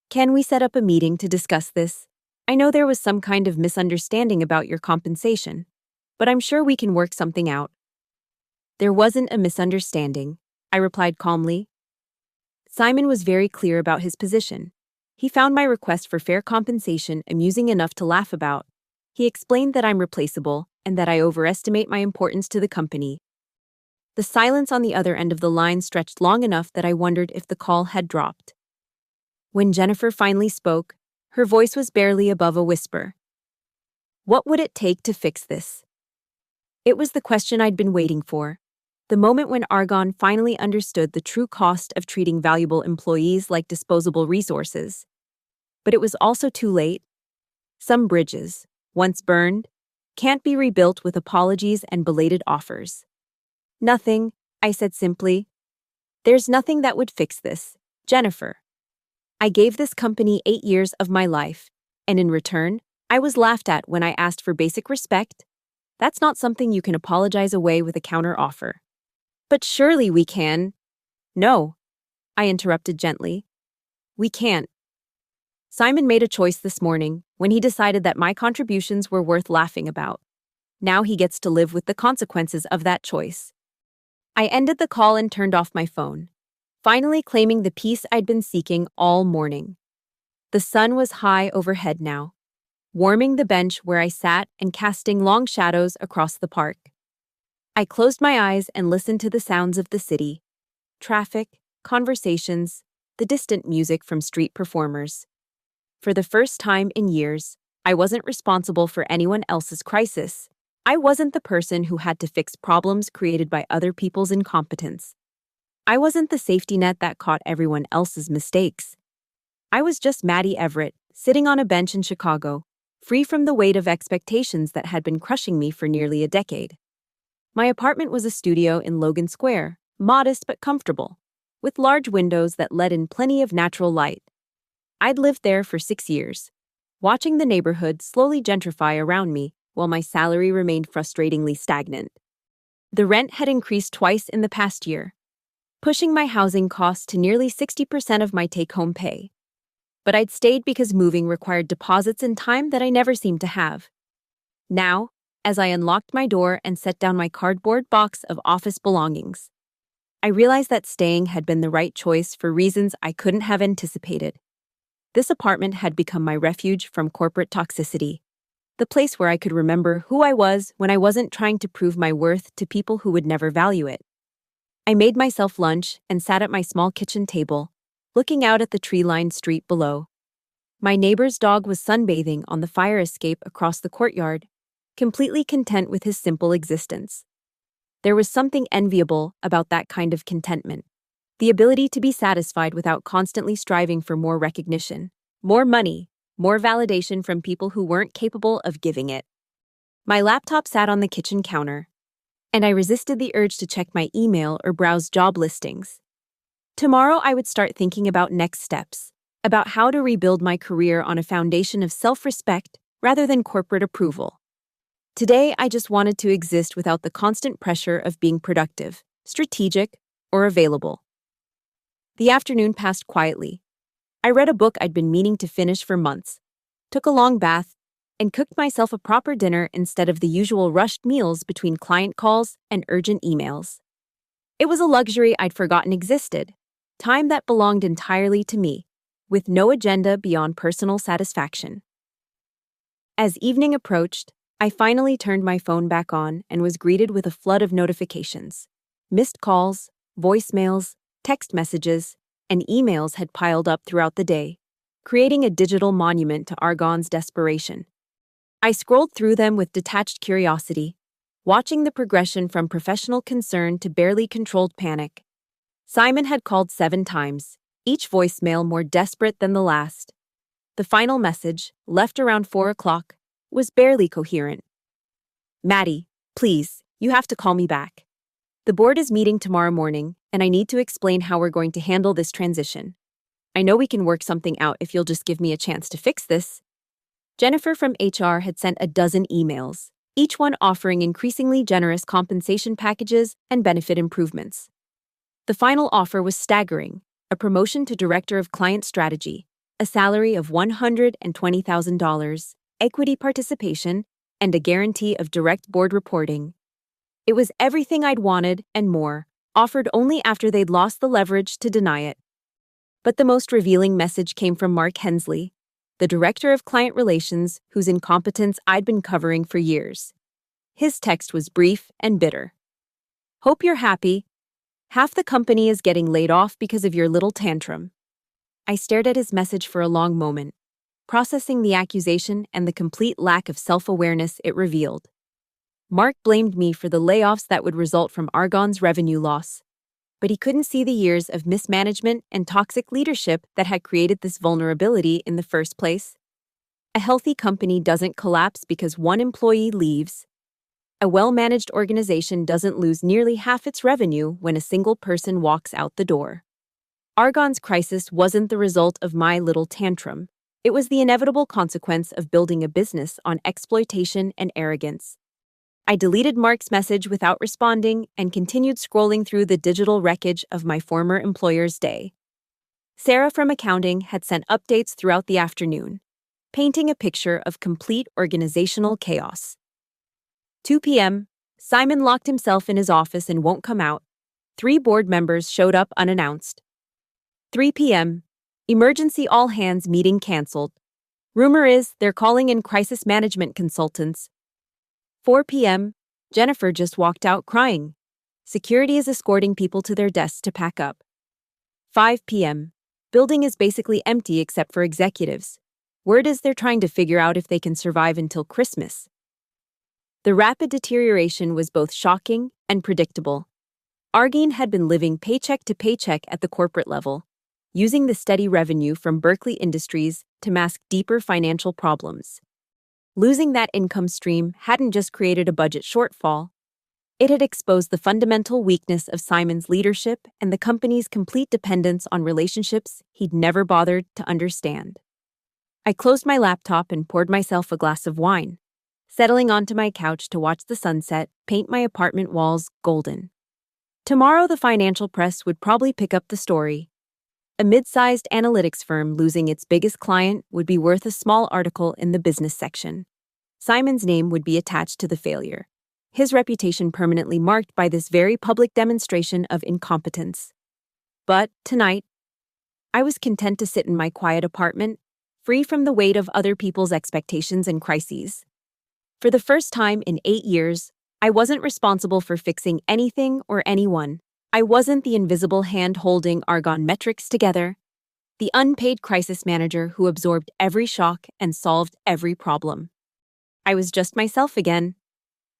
Can we set up a meeting to discuss this? I know there was some kind of misunderstanding about your compensation, but I'm sure we can work something out. There wasn't a misunderstanding, I replied calmly. Simon was very clear about his position. He found my request for fair compensation amusing enough to laugh about. He explained that I'm replaceable and that I overestimate my importance to the company. The silence on the other end of the line stretched long enough that I wondered if the call had dropped. When Jennifer finally spoke, her voice was barely above a whisper. What would it take to fix this? It was the question I'd been waiting for. The moment when Argonne finally understood the true cost of treating valuable employees like disposable resources. But it was also too late. Some bridges, once burned, can't be rebuilt with apologies and belated offers. Nothing, I said simply. There's nothing that would fix this, Jennifer. I gave this company 8 years of my life, and in return, I was laughed at when I asked for basic respect. That's not something you can apologize away with a counter-offer. But surely we can. No, I interrupted gently. We can't. Simon made a choice this morning when he decided that my contributions were worth laughing about. Now he gets to live with the consequences of that choice. I ended the call and turned off my phone, finally claiming the peace I'd been seeking all morning. The sun was high overhead now, warming the bench where I sat and casting long shadows across the park. I closed my eyes and listened to the sounds of the city. Traffic, conversations, the distant music from street performers. For the first time in years, I wasn't responsible for anyone else's crisis. I wasn't the person who had to fix problems created by other people's incompetence. I wasn't the safety net that caught everyone else's mistakes. I was just Maddie Everett, sitting on a bench in Chicago, free from the weight of expectations that had been crushing me for nearly a decade. My apartment was a studio in Logan Square, modest but comfortable, with large windows that let in plenty of natural light. I'd lived there for 6 years, watching the neighborhood slowly gentrify around me while my salary remained frustratingly stagnant. The rent had increased twice in the past year, pushing my housing costs to nearly 60% of my take-home pay. But I'd stayed because moving required deposits and time that I never seemed to have. Now, as I unlocked my door and set down my cardboard box of office belongings, I realized that staying had been the right choice for reasons I couldn't have anticipated. This apartment had become my refuge from corporate toxicity, the place where I could remember who I was when I wasn't trying to prove my worth to people who would never value it. I made myself lunch and sat at my small kitchen table, looking out at the tree-lined street below. My neighbor's dog was sunbathing on the fire escape across the courtyard, completely content with his simple existence. There was something enviable about that kind of contentment, the ability to be satisfied without constantly striving for more recognition, more money, more validation from people who weren't capable of giving it. My laptop sat on the kitchen counter, and I resisted the urge to check my email or browse job listings. Tomorrow I would start thinking about next steps, about how to rebuild my career on a foundation of self-respect rather than corporate approval. Today, I just wanted to exist without the constant pressure of being productive, strategic, or available. The afternoon passed quietly. I read a book I'd been meaning to finish for months, took a long bath, and cooked myself a proper dinner instead of the usual rushed meals between client calls and urgent emails. It was a luxury I'd forgotten existed, time that belonged entirely to me, with no agenda beyond personal satisfaction. As evening approached, I finally turned my phone back on and was greeted with a flood of notifications. Missed calls, voicemails, text messages, and emails had piled up throughout the day, creating a digital monument to Argonne's desperation. I scrolled through them with detached curiosity, watching the progression from professional concern to barely controlled panic. Simon had called 7 times, each voicemail more desperate than the last. The final message, left around 4 o'clock, was barely coherent. "Maddie, please, you have to call me back. The board is meeting tomorrow morning, and I need to explain how we're going to handle this transition. I know we can work something out if you'll just give me a chance to fix this." Jennifer from HR had sent a dozen emails, each one offering increasingly generous compensation packages and benefit improvements. The final offer was staggering: a promotion to Director of Client Strategy, a salary of $120,000, equity participation, and a guarantee of direct board reporting. It was everything I'd wanted and more, offered only after they'd lost the leverage to deny it. But the most revealing message came from Mark Hensley, the Director of Client Relations, whose incompetence I'd been covering for years. His text was brief and bitter. "Hope you're happy. Half the company is getting laid off because of your little tantrum." I stared at his message for a long moment, processing the accusation and the complete lack of self-awareness it revealed. Mark blamed me for the layoffs that would result from Argonne's revenue loss, but he couldn't see the years of mismanagement and toxic leadership that had created this vulnerability in the first place. A healthy company doesn't collapse because one employee leaves. A well-managed organization doesn't lose nearly half its revenue when a single person walks out the door. Argonne's crisis wasn't the result of my little tantrum. It was the inevitable consequence of building a business on exploitation and arrogance. I deleted Mark's message without responding and continued scrolling through the digital wreckage of my former employer's day. Sarah from accounting had sent updates throughout the afternoon, painting a picture of complete organizational chaos. 2 p.m., Simon locked himself in his office and won't come out. 3 board members showed up unannounced. 3 p.m., emergency all-hands meeting canceled. Rumor is they're calling in crisis management consultants. 4 p.m., Jennifer just walked out crying. Security is escorting people to their desks to pack up. 5 p.m., building is basically empty except for executives. Word is they're trying to figure out if they can survive until Christmas. The rapid deterioration was both shocking and predictable. Argonne had been living paycheck to paycheck at the corporate level, using the steady revenue from Berkeley Industries to mask deeper financial problems. Losing that income stream hadn't just created a budget shortfall, it had exposed the fundamental weakness of Simon's leadership and the company's complete dependence on relationships he'd never bothered to understand. I closed my laptop and poured myself a glass of wine, settling onto my couch to watch the sunset paint my apartment walls golden. Tomorrow, the financial press would probably pick up the story. A mid-sized analytics firm losing its biggest client would be worth a small article in the business section. Simon's name would be attached to the failure, his reputation permanently marked by this very public demonstration of incompetence. But tonight, I was content to sit in my quiet apartment, free from the weight of other people's expectations and crises. For the first time in 8 years, I wasn't responsible for fixing anything or anyone. I wasn't the invisible hand holding Argonne metrics together, the unpaid crisis manager who absorbed every shock and solved every problem. I was just myself again,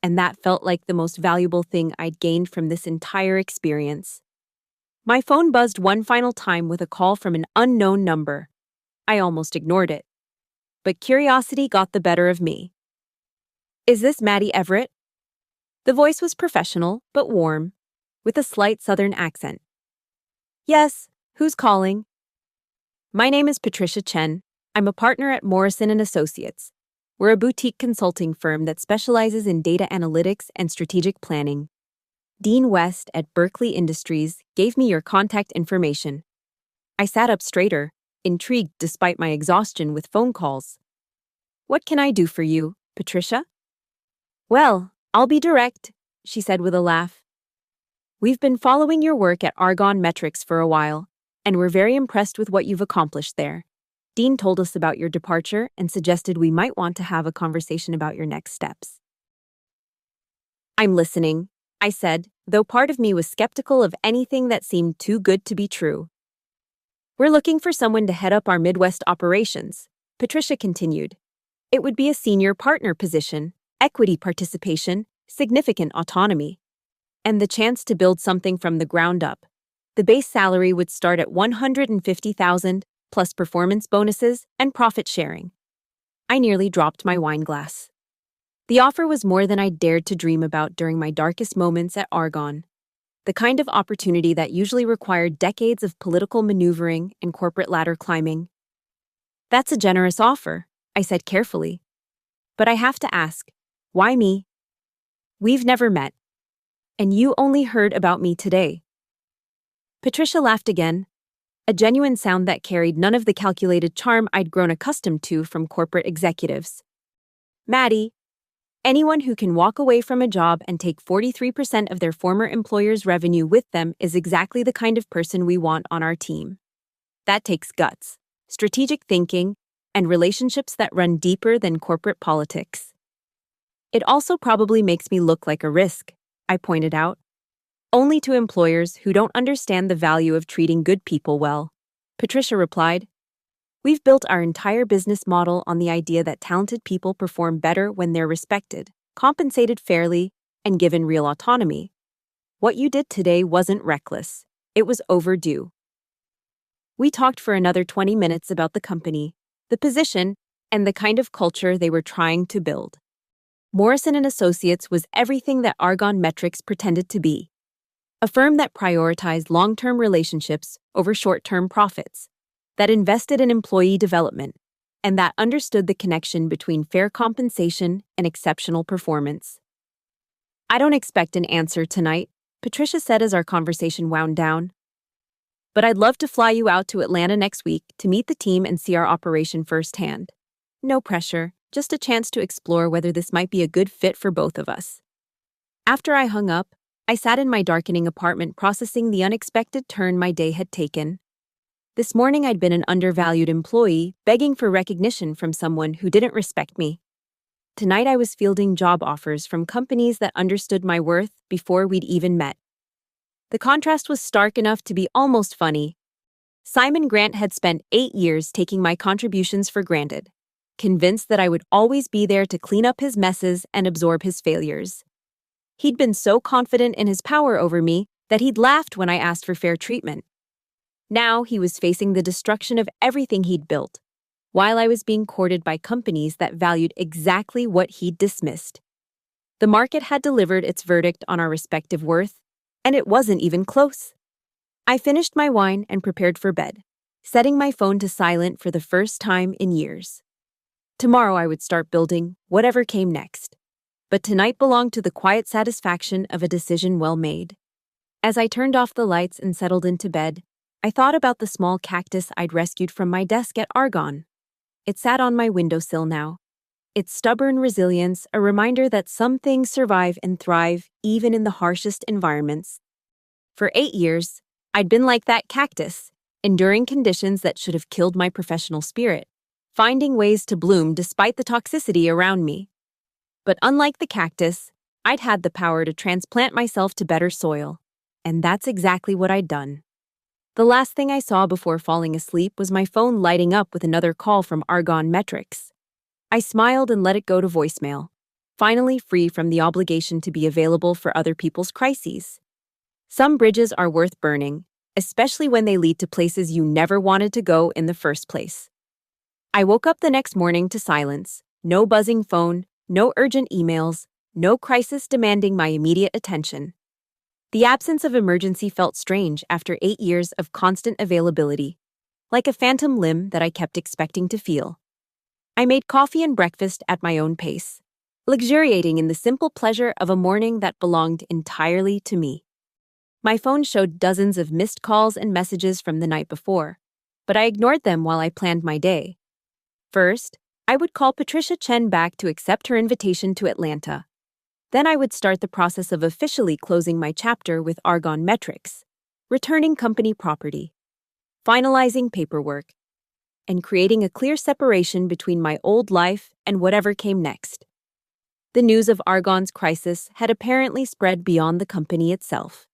and that felt like the most valuable thing I'd gained from this entire experience. My phone buzzed one final time with a call from an unknown number. I almost ignored it. But curiosity got the better of me. "Is this Maddie Everett?" The voice was professional, but warm, with a slight southern accent. "Yes, who's calling?" "My name is Patricia Chen. I'm a partner at Morrison & Associates. We're a boutique consulting firm that specializes in data analytics and strategic planning. Dean West at Berkeley Industries gave me your contact information." I sat up straighter, intrigued despite my exhaustion with phone calls. "What can I do for you, Patricia?" "Well, I'll be direct," she said with a laugh. "We've been following your work at Argonne Metrics for a while, and we're very impressed with what you've accomplished there. Dean told us about your departure and suggested we might want to have a conversation about your next steps." "I'm listening," I said, though part of me was skeptical of anything that seemed too good to be true. "We're looking for someone to head up our Midwest operations," Patricia continued. "It would be a senior partner position, equity participation, significant autonomy, and the chance to build something from the ground up. The base salary would start at $150,000 plus performance bonuses and profit sharing." I nearly dropped my wine glass. The offer was more than I dared to dream about during my darkest moments at Argonne, the kind of opportunity that usually required decades of political maneuvering and corporate ladder climbing. "That's a generous offer," I said carefully. "But I have to ask, why me? We've never met, and you only heard about me today." Patricia laughed again, a genuine sound that carried none of the calculated charm I'd grown accustomed to from corporate executives. "Maddie, anyone who can walk away from a job and take 43% of their former employer's revenue with them is exactly the kind of person we want on our team. That takes guts, strategic thinking, and relationships that run deeper than corporate politics. It also probably makes me look like a risk," I pointed out. "Only to employers who don't understand the value of treating good people well," Patricia replied. "We've built our entire business model on the idea that talented people perform better when they're respected, compensated fairly, and given real autonomy. What you did today wasn't reckless. It was overdue." We talked for another 20 minutes about the company, the position, and the kind of culture they were trying to build. Morrison & Associates was everything that Argonne Metrics pretended to be. A firm that prioritized long-term relationships over short-term profits, that invested in employee development, and that understood the connection between fair compensation and exceptional performance. "I don't expect an answer tonight," Patricia said as our conversation wound down. "But I'd love to fly you out to Atlanta next week to meet the team and see our operation firsthand. No pressure, just a chance to explore whether this might be a good fit for both of us." After I hung up, I sat in my darkening apartment processing the unexpected turn my day had taken. This morning I'd been an undervalued employee, begging for recognition from someone who didn't respect me. Tonight I was fielding job offers from companies that understood my worth before we'd even met. The contrast was stark enough to be almost funny. Simon Grant had spent 8 years taking my contributions for granted, convinced that I would always be there to clean up his messes and absorb his failures. He'd been so confident in his power over me that he'd laughed when I asked for fair treatment. Now he was facing the destruction of everything he'd built, while I was being courted by companies that valued exactly what he'd dismissed. The market had delivered its verdict on our respective worth, and it wasn't even close. I finished my wine and prepared for bed, setting my phone to silent for the first time in years. Tomorrow I would start building whatever came next. But tonight belonged to the quiet satisfaction of a decision well made. As I turned off the lights and settled into bed, I thought about the small cactus I'd rescued from my desk at Argonne. It sat on my windowsill now, its stubborn resilience a reminder that some things survive and thrive even in the harshest environments. For 8 years, I'd been like that cactus, enduring conditions that should have killed my professional spirit, finding ways to bloom despite the toxicity around me. But unlike the cactus, I'd had the power to transplant myself to better soil, and that's exactly what I'd done. The last thing I saw before falling asleep was my phone lighting up with another call from Argonne Metrics. I smiled and let it go to voicemail, finally free from the obligation to be available for other people's crises. Some bridges are worth burning, especially when they lead to places you never wanted to go in the first place. I woke up the next morning to silence, no buzzing phone, no urgent emails, no crisis demanding my immediate attention. The absence of emergency felt strange after 8 years of constant availability, like a phantom limb that I kept expecting to feel. I made coffee and breakfast at my own pace, luxuriating in the simple pleasure of a morning that belonged entirely to me. My phone showed dozens of missed calls and messages from the night before, but I ignored them while I planned my day. First, I would call Patricia Chen back to accept her invitation to Atlanta. Then I would start the process of officially closing my chapter with Argonne Metrics, returning company property, finalizing paperwork, and creating a clear separation between my old life and whatever came next. The news of Argonne's crisis had apparently spread beyond the company itself.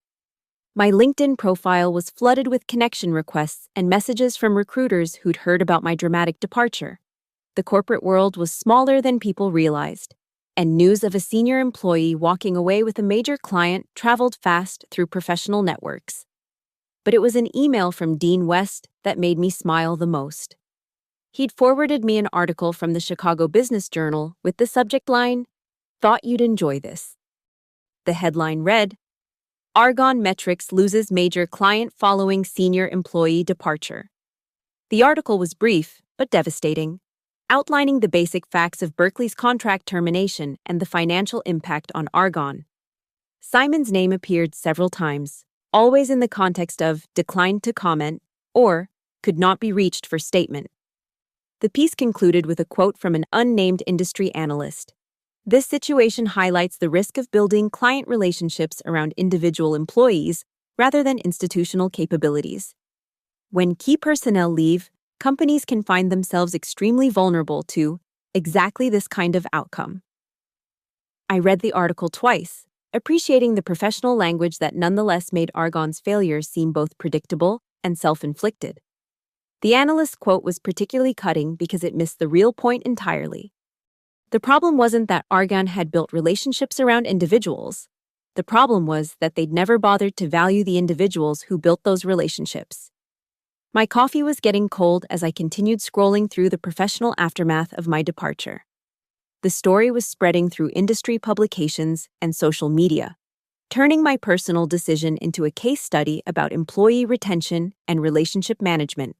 My LinkedIn profile was flooded with connection requests and messages from recruiters who'd heard about my dramatic departure. The corporate world was smaller than people realized, and news of a senior employee walking away with a major client traveled fast through professional networks. But it was an email from Dean West that made me smile the most. He'd forwarded me an article from the Chicago Business Journal with the subject line, "Thought you'd enjoy this." The headline read, "Argonne Metrics loses major client following senior employee departure." The article was brief, but devastating, outlining the basic facts of Berkeley's contract termination and the financial impact on Argonne. Simon's name appeared several times, always in the context of declined to comment or could not be reached for statement. The piece concluded with a quote from an unnamed industry analyst. This situation highlights the risk of building client relationships around individual employees rather than institutional capabilities. When key personnel leave, companies can find themselves extremely vulnerable to exactly this kind of outcome. I read the article twice, appreciating the professional language that nonetheless made Argonne's failures seem both predictable and self-inflicted. The analyst's quote was particularly cutting because it missed the real point entirely. The problem wasn't that Argonne had built relationships around individuals. The problem was that they'd never bothered to value the individuals who built those relationships. My coffee was getting cold as I continued scrolling through the professional aftermath of my departure. The story was spreading through industry publications and social media, turning my personal decision into a case study about employee retention and relationship management.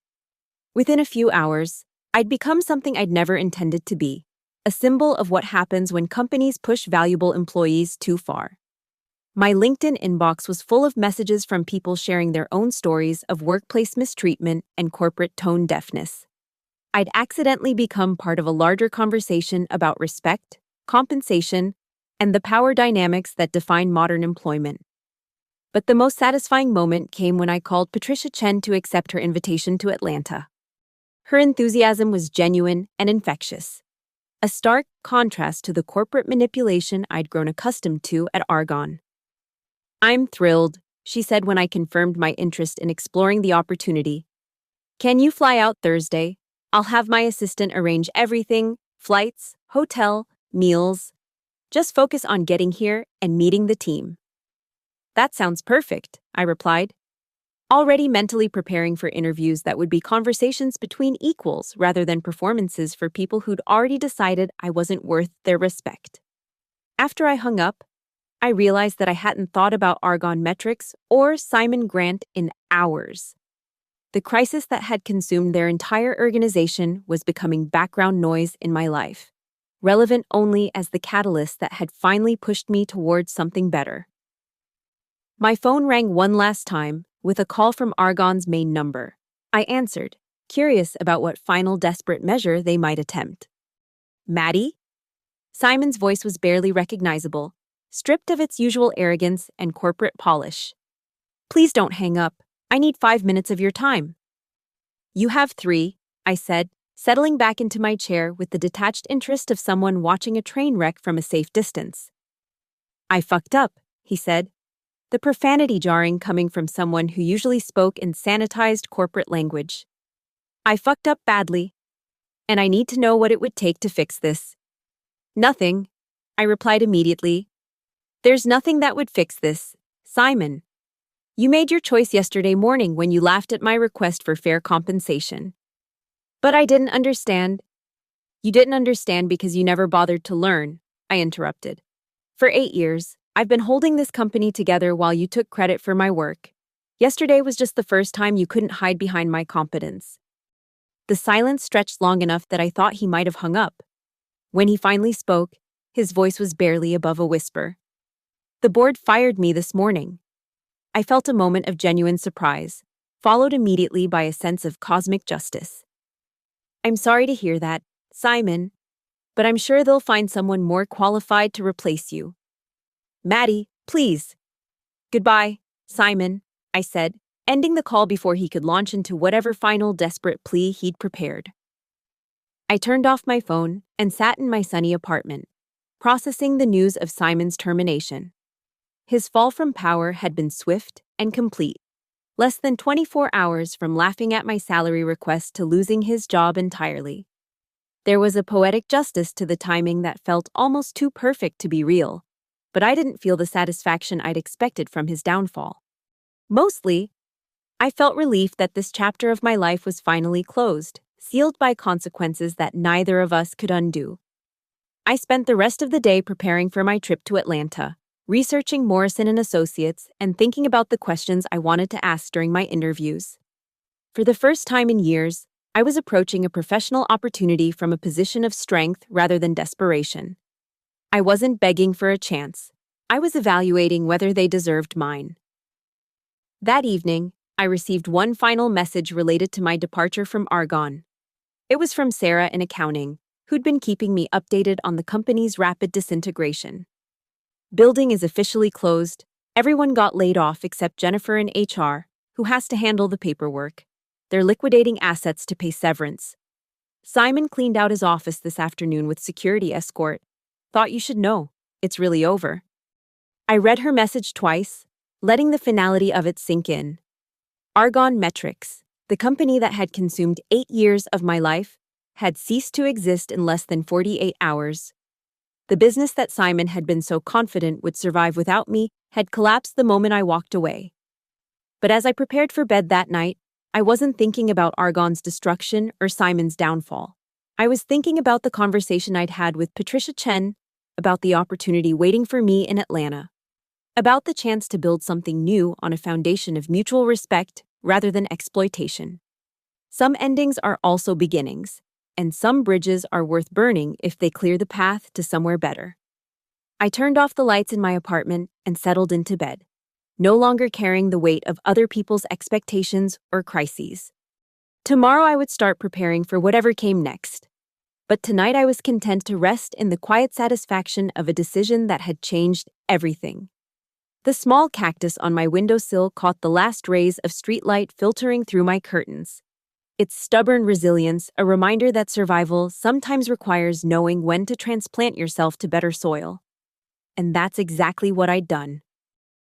Within a few hours, I'd become something I'd never intended to be, a symbol of what happens when companies push valuable employees too far. My LinkedIn inbox was full of messages from people sharing their own stories of workplace mistreatment and corporate tone deafness. I'd accidentally become part of a larger conversation about respect, compensation, and the power dynamics that define modern employment. But the most satisfying moment came when I called Patricia Chen to accept her invitation to Atlanta. Her enthusiasm was genuine and infectious, a stark contrast to the corporate manipulation I'd grown accustomed to at Argonne. "I'm thrilled," she said when I confirmed my interest in exploring the opportunity. "Can you fly out Thursday? I'll have my assistant arrange everything, flights, hotel, meals. Just focus on getting here and meeting the team." "That sounds perfect," I replied. already mentally preparing for interviews that would be conversations between equals rather than performances for people who'd already decided I wasn't worth their respect. After I hung up, I realized that I hadn't thought about Argonne Metrics or Simon Grant in hours. The crisis that had consumed their entire organization was becoming background noise in my life, relevant only as the catalyst that had finally pushed me towards something better. My phone rang one last time, with a call from Argonne's main number. I answered, curious about what final desperate measure they might attempt. Maddie? Simon's voice was barely recognizable, stripped of its usual arrogance and corporate polish. Please don't hang up. I need 5 minutes of your time. You have 3, I said, settling back into my chair with the detached interest of someone watching a train wreck from a safe distance. I fucked up, he said, the profanity jarring coming from someone who usually spoke in sanitized corporate language. I fucked up badly, and I need to know what it would take to fix this. Nothing, I replied immediately. There's nothing that would fix this, Simon. You made your choice yesterday morning when you laughed at my request for fair compensation. But I didn't understand. You didn't understand because you never bothered to learn, I interrupted. For 8 years, I've been holding this company together while you took credit for my work. Yesterday was just the first time you couldn't hide behind my competence. The silence stretched long enough that I thought he might have hung up. When he finally spoke, his voice was barely above a whisper. The board fired me this morning. I felt a moment of genuine surprise, followed immediately by a sense of cosmic justice. I'm sorry to hear that, Simon, but I'm sure they'll find someone more qualified to replace you. Maddie, please. Goodbye, Simon, I said, ending the call before he could launch into whatever final desperate plea he'd prepared. I turned off my phone and sat in my sunny apartment, processing the news of Simon's termination. His fall from power had been swift and complete, less than 24 hours from laughing at my salary request to losing his job entirely. There was a poetic justice to the timing that felt almost too perfect to be real, but I didn't feel the satisfaction I'd expected from his downfall. Mostly, I felt relief that this chapter of my life was finally closed, sealed by consequences that neither of us could undo. I spent the rest of the day preparing for my trip to Atlanta, researching Morrison & Associates and thinking about the questions I wanted to ask during my interviews. For the first time in years, I was approaching a professional opportunity from a position of strength rather than desperation. I wasn't begging for a chance. I was evaluating whether they deserved mine. That evening, I received one final message related to my departure from Argonne. It was from Sarah in accounting, who'd been keeping me updated on the company's rapid disintegration. Building is officially closed. Everyone got laid off except Jennifer in HR, who has to handle the paperwork. They're liquidating assets to pay severance. Simon cleaned out his office this afternoon with security escort. Thought you should know. It's really over. I read her message twice, letting the finality of it sink in. Argonne Metrics, the company that had consumed 8 years of my life, had ceased to exist in less than 48 hours. The business that Simon had been so confident would survive without me had collapsed the moment I walked away. But as I prepared for bed that night, I wasn't thinking about Argonne's destruction or Simon's downfall. I was thinking about the conversation I'd had with Patricia Chen, about the opportunity waiting for me in Atlanta, about the chance to build something new on a foundation of mutual respect rather than exploitation. Some endings are also beginnings, and some bridges are worth burning if they clear the path to somewhere better. I turned off the lights in my apartment and settled into bed, no longer carrying the weight of other people's expectations or crises. Tomorrow I would start preparing for whatever came next. But tonight I was content to rest in the quiet satisfaction of a decision that had changed everything. The small cactus on my windowsill caught the last rays of streetlight filtering through my curtains. Its stubborn resilience, a reminder that survival sometimes requires knowing when to transplant yourself to better soil. And that's exactly what I'd done.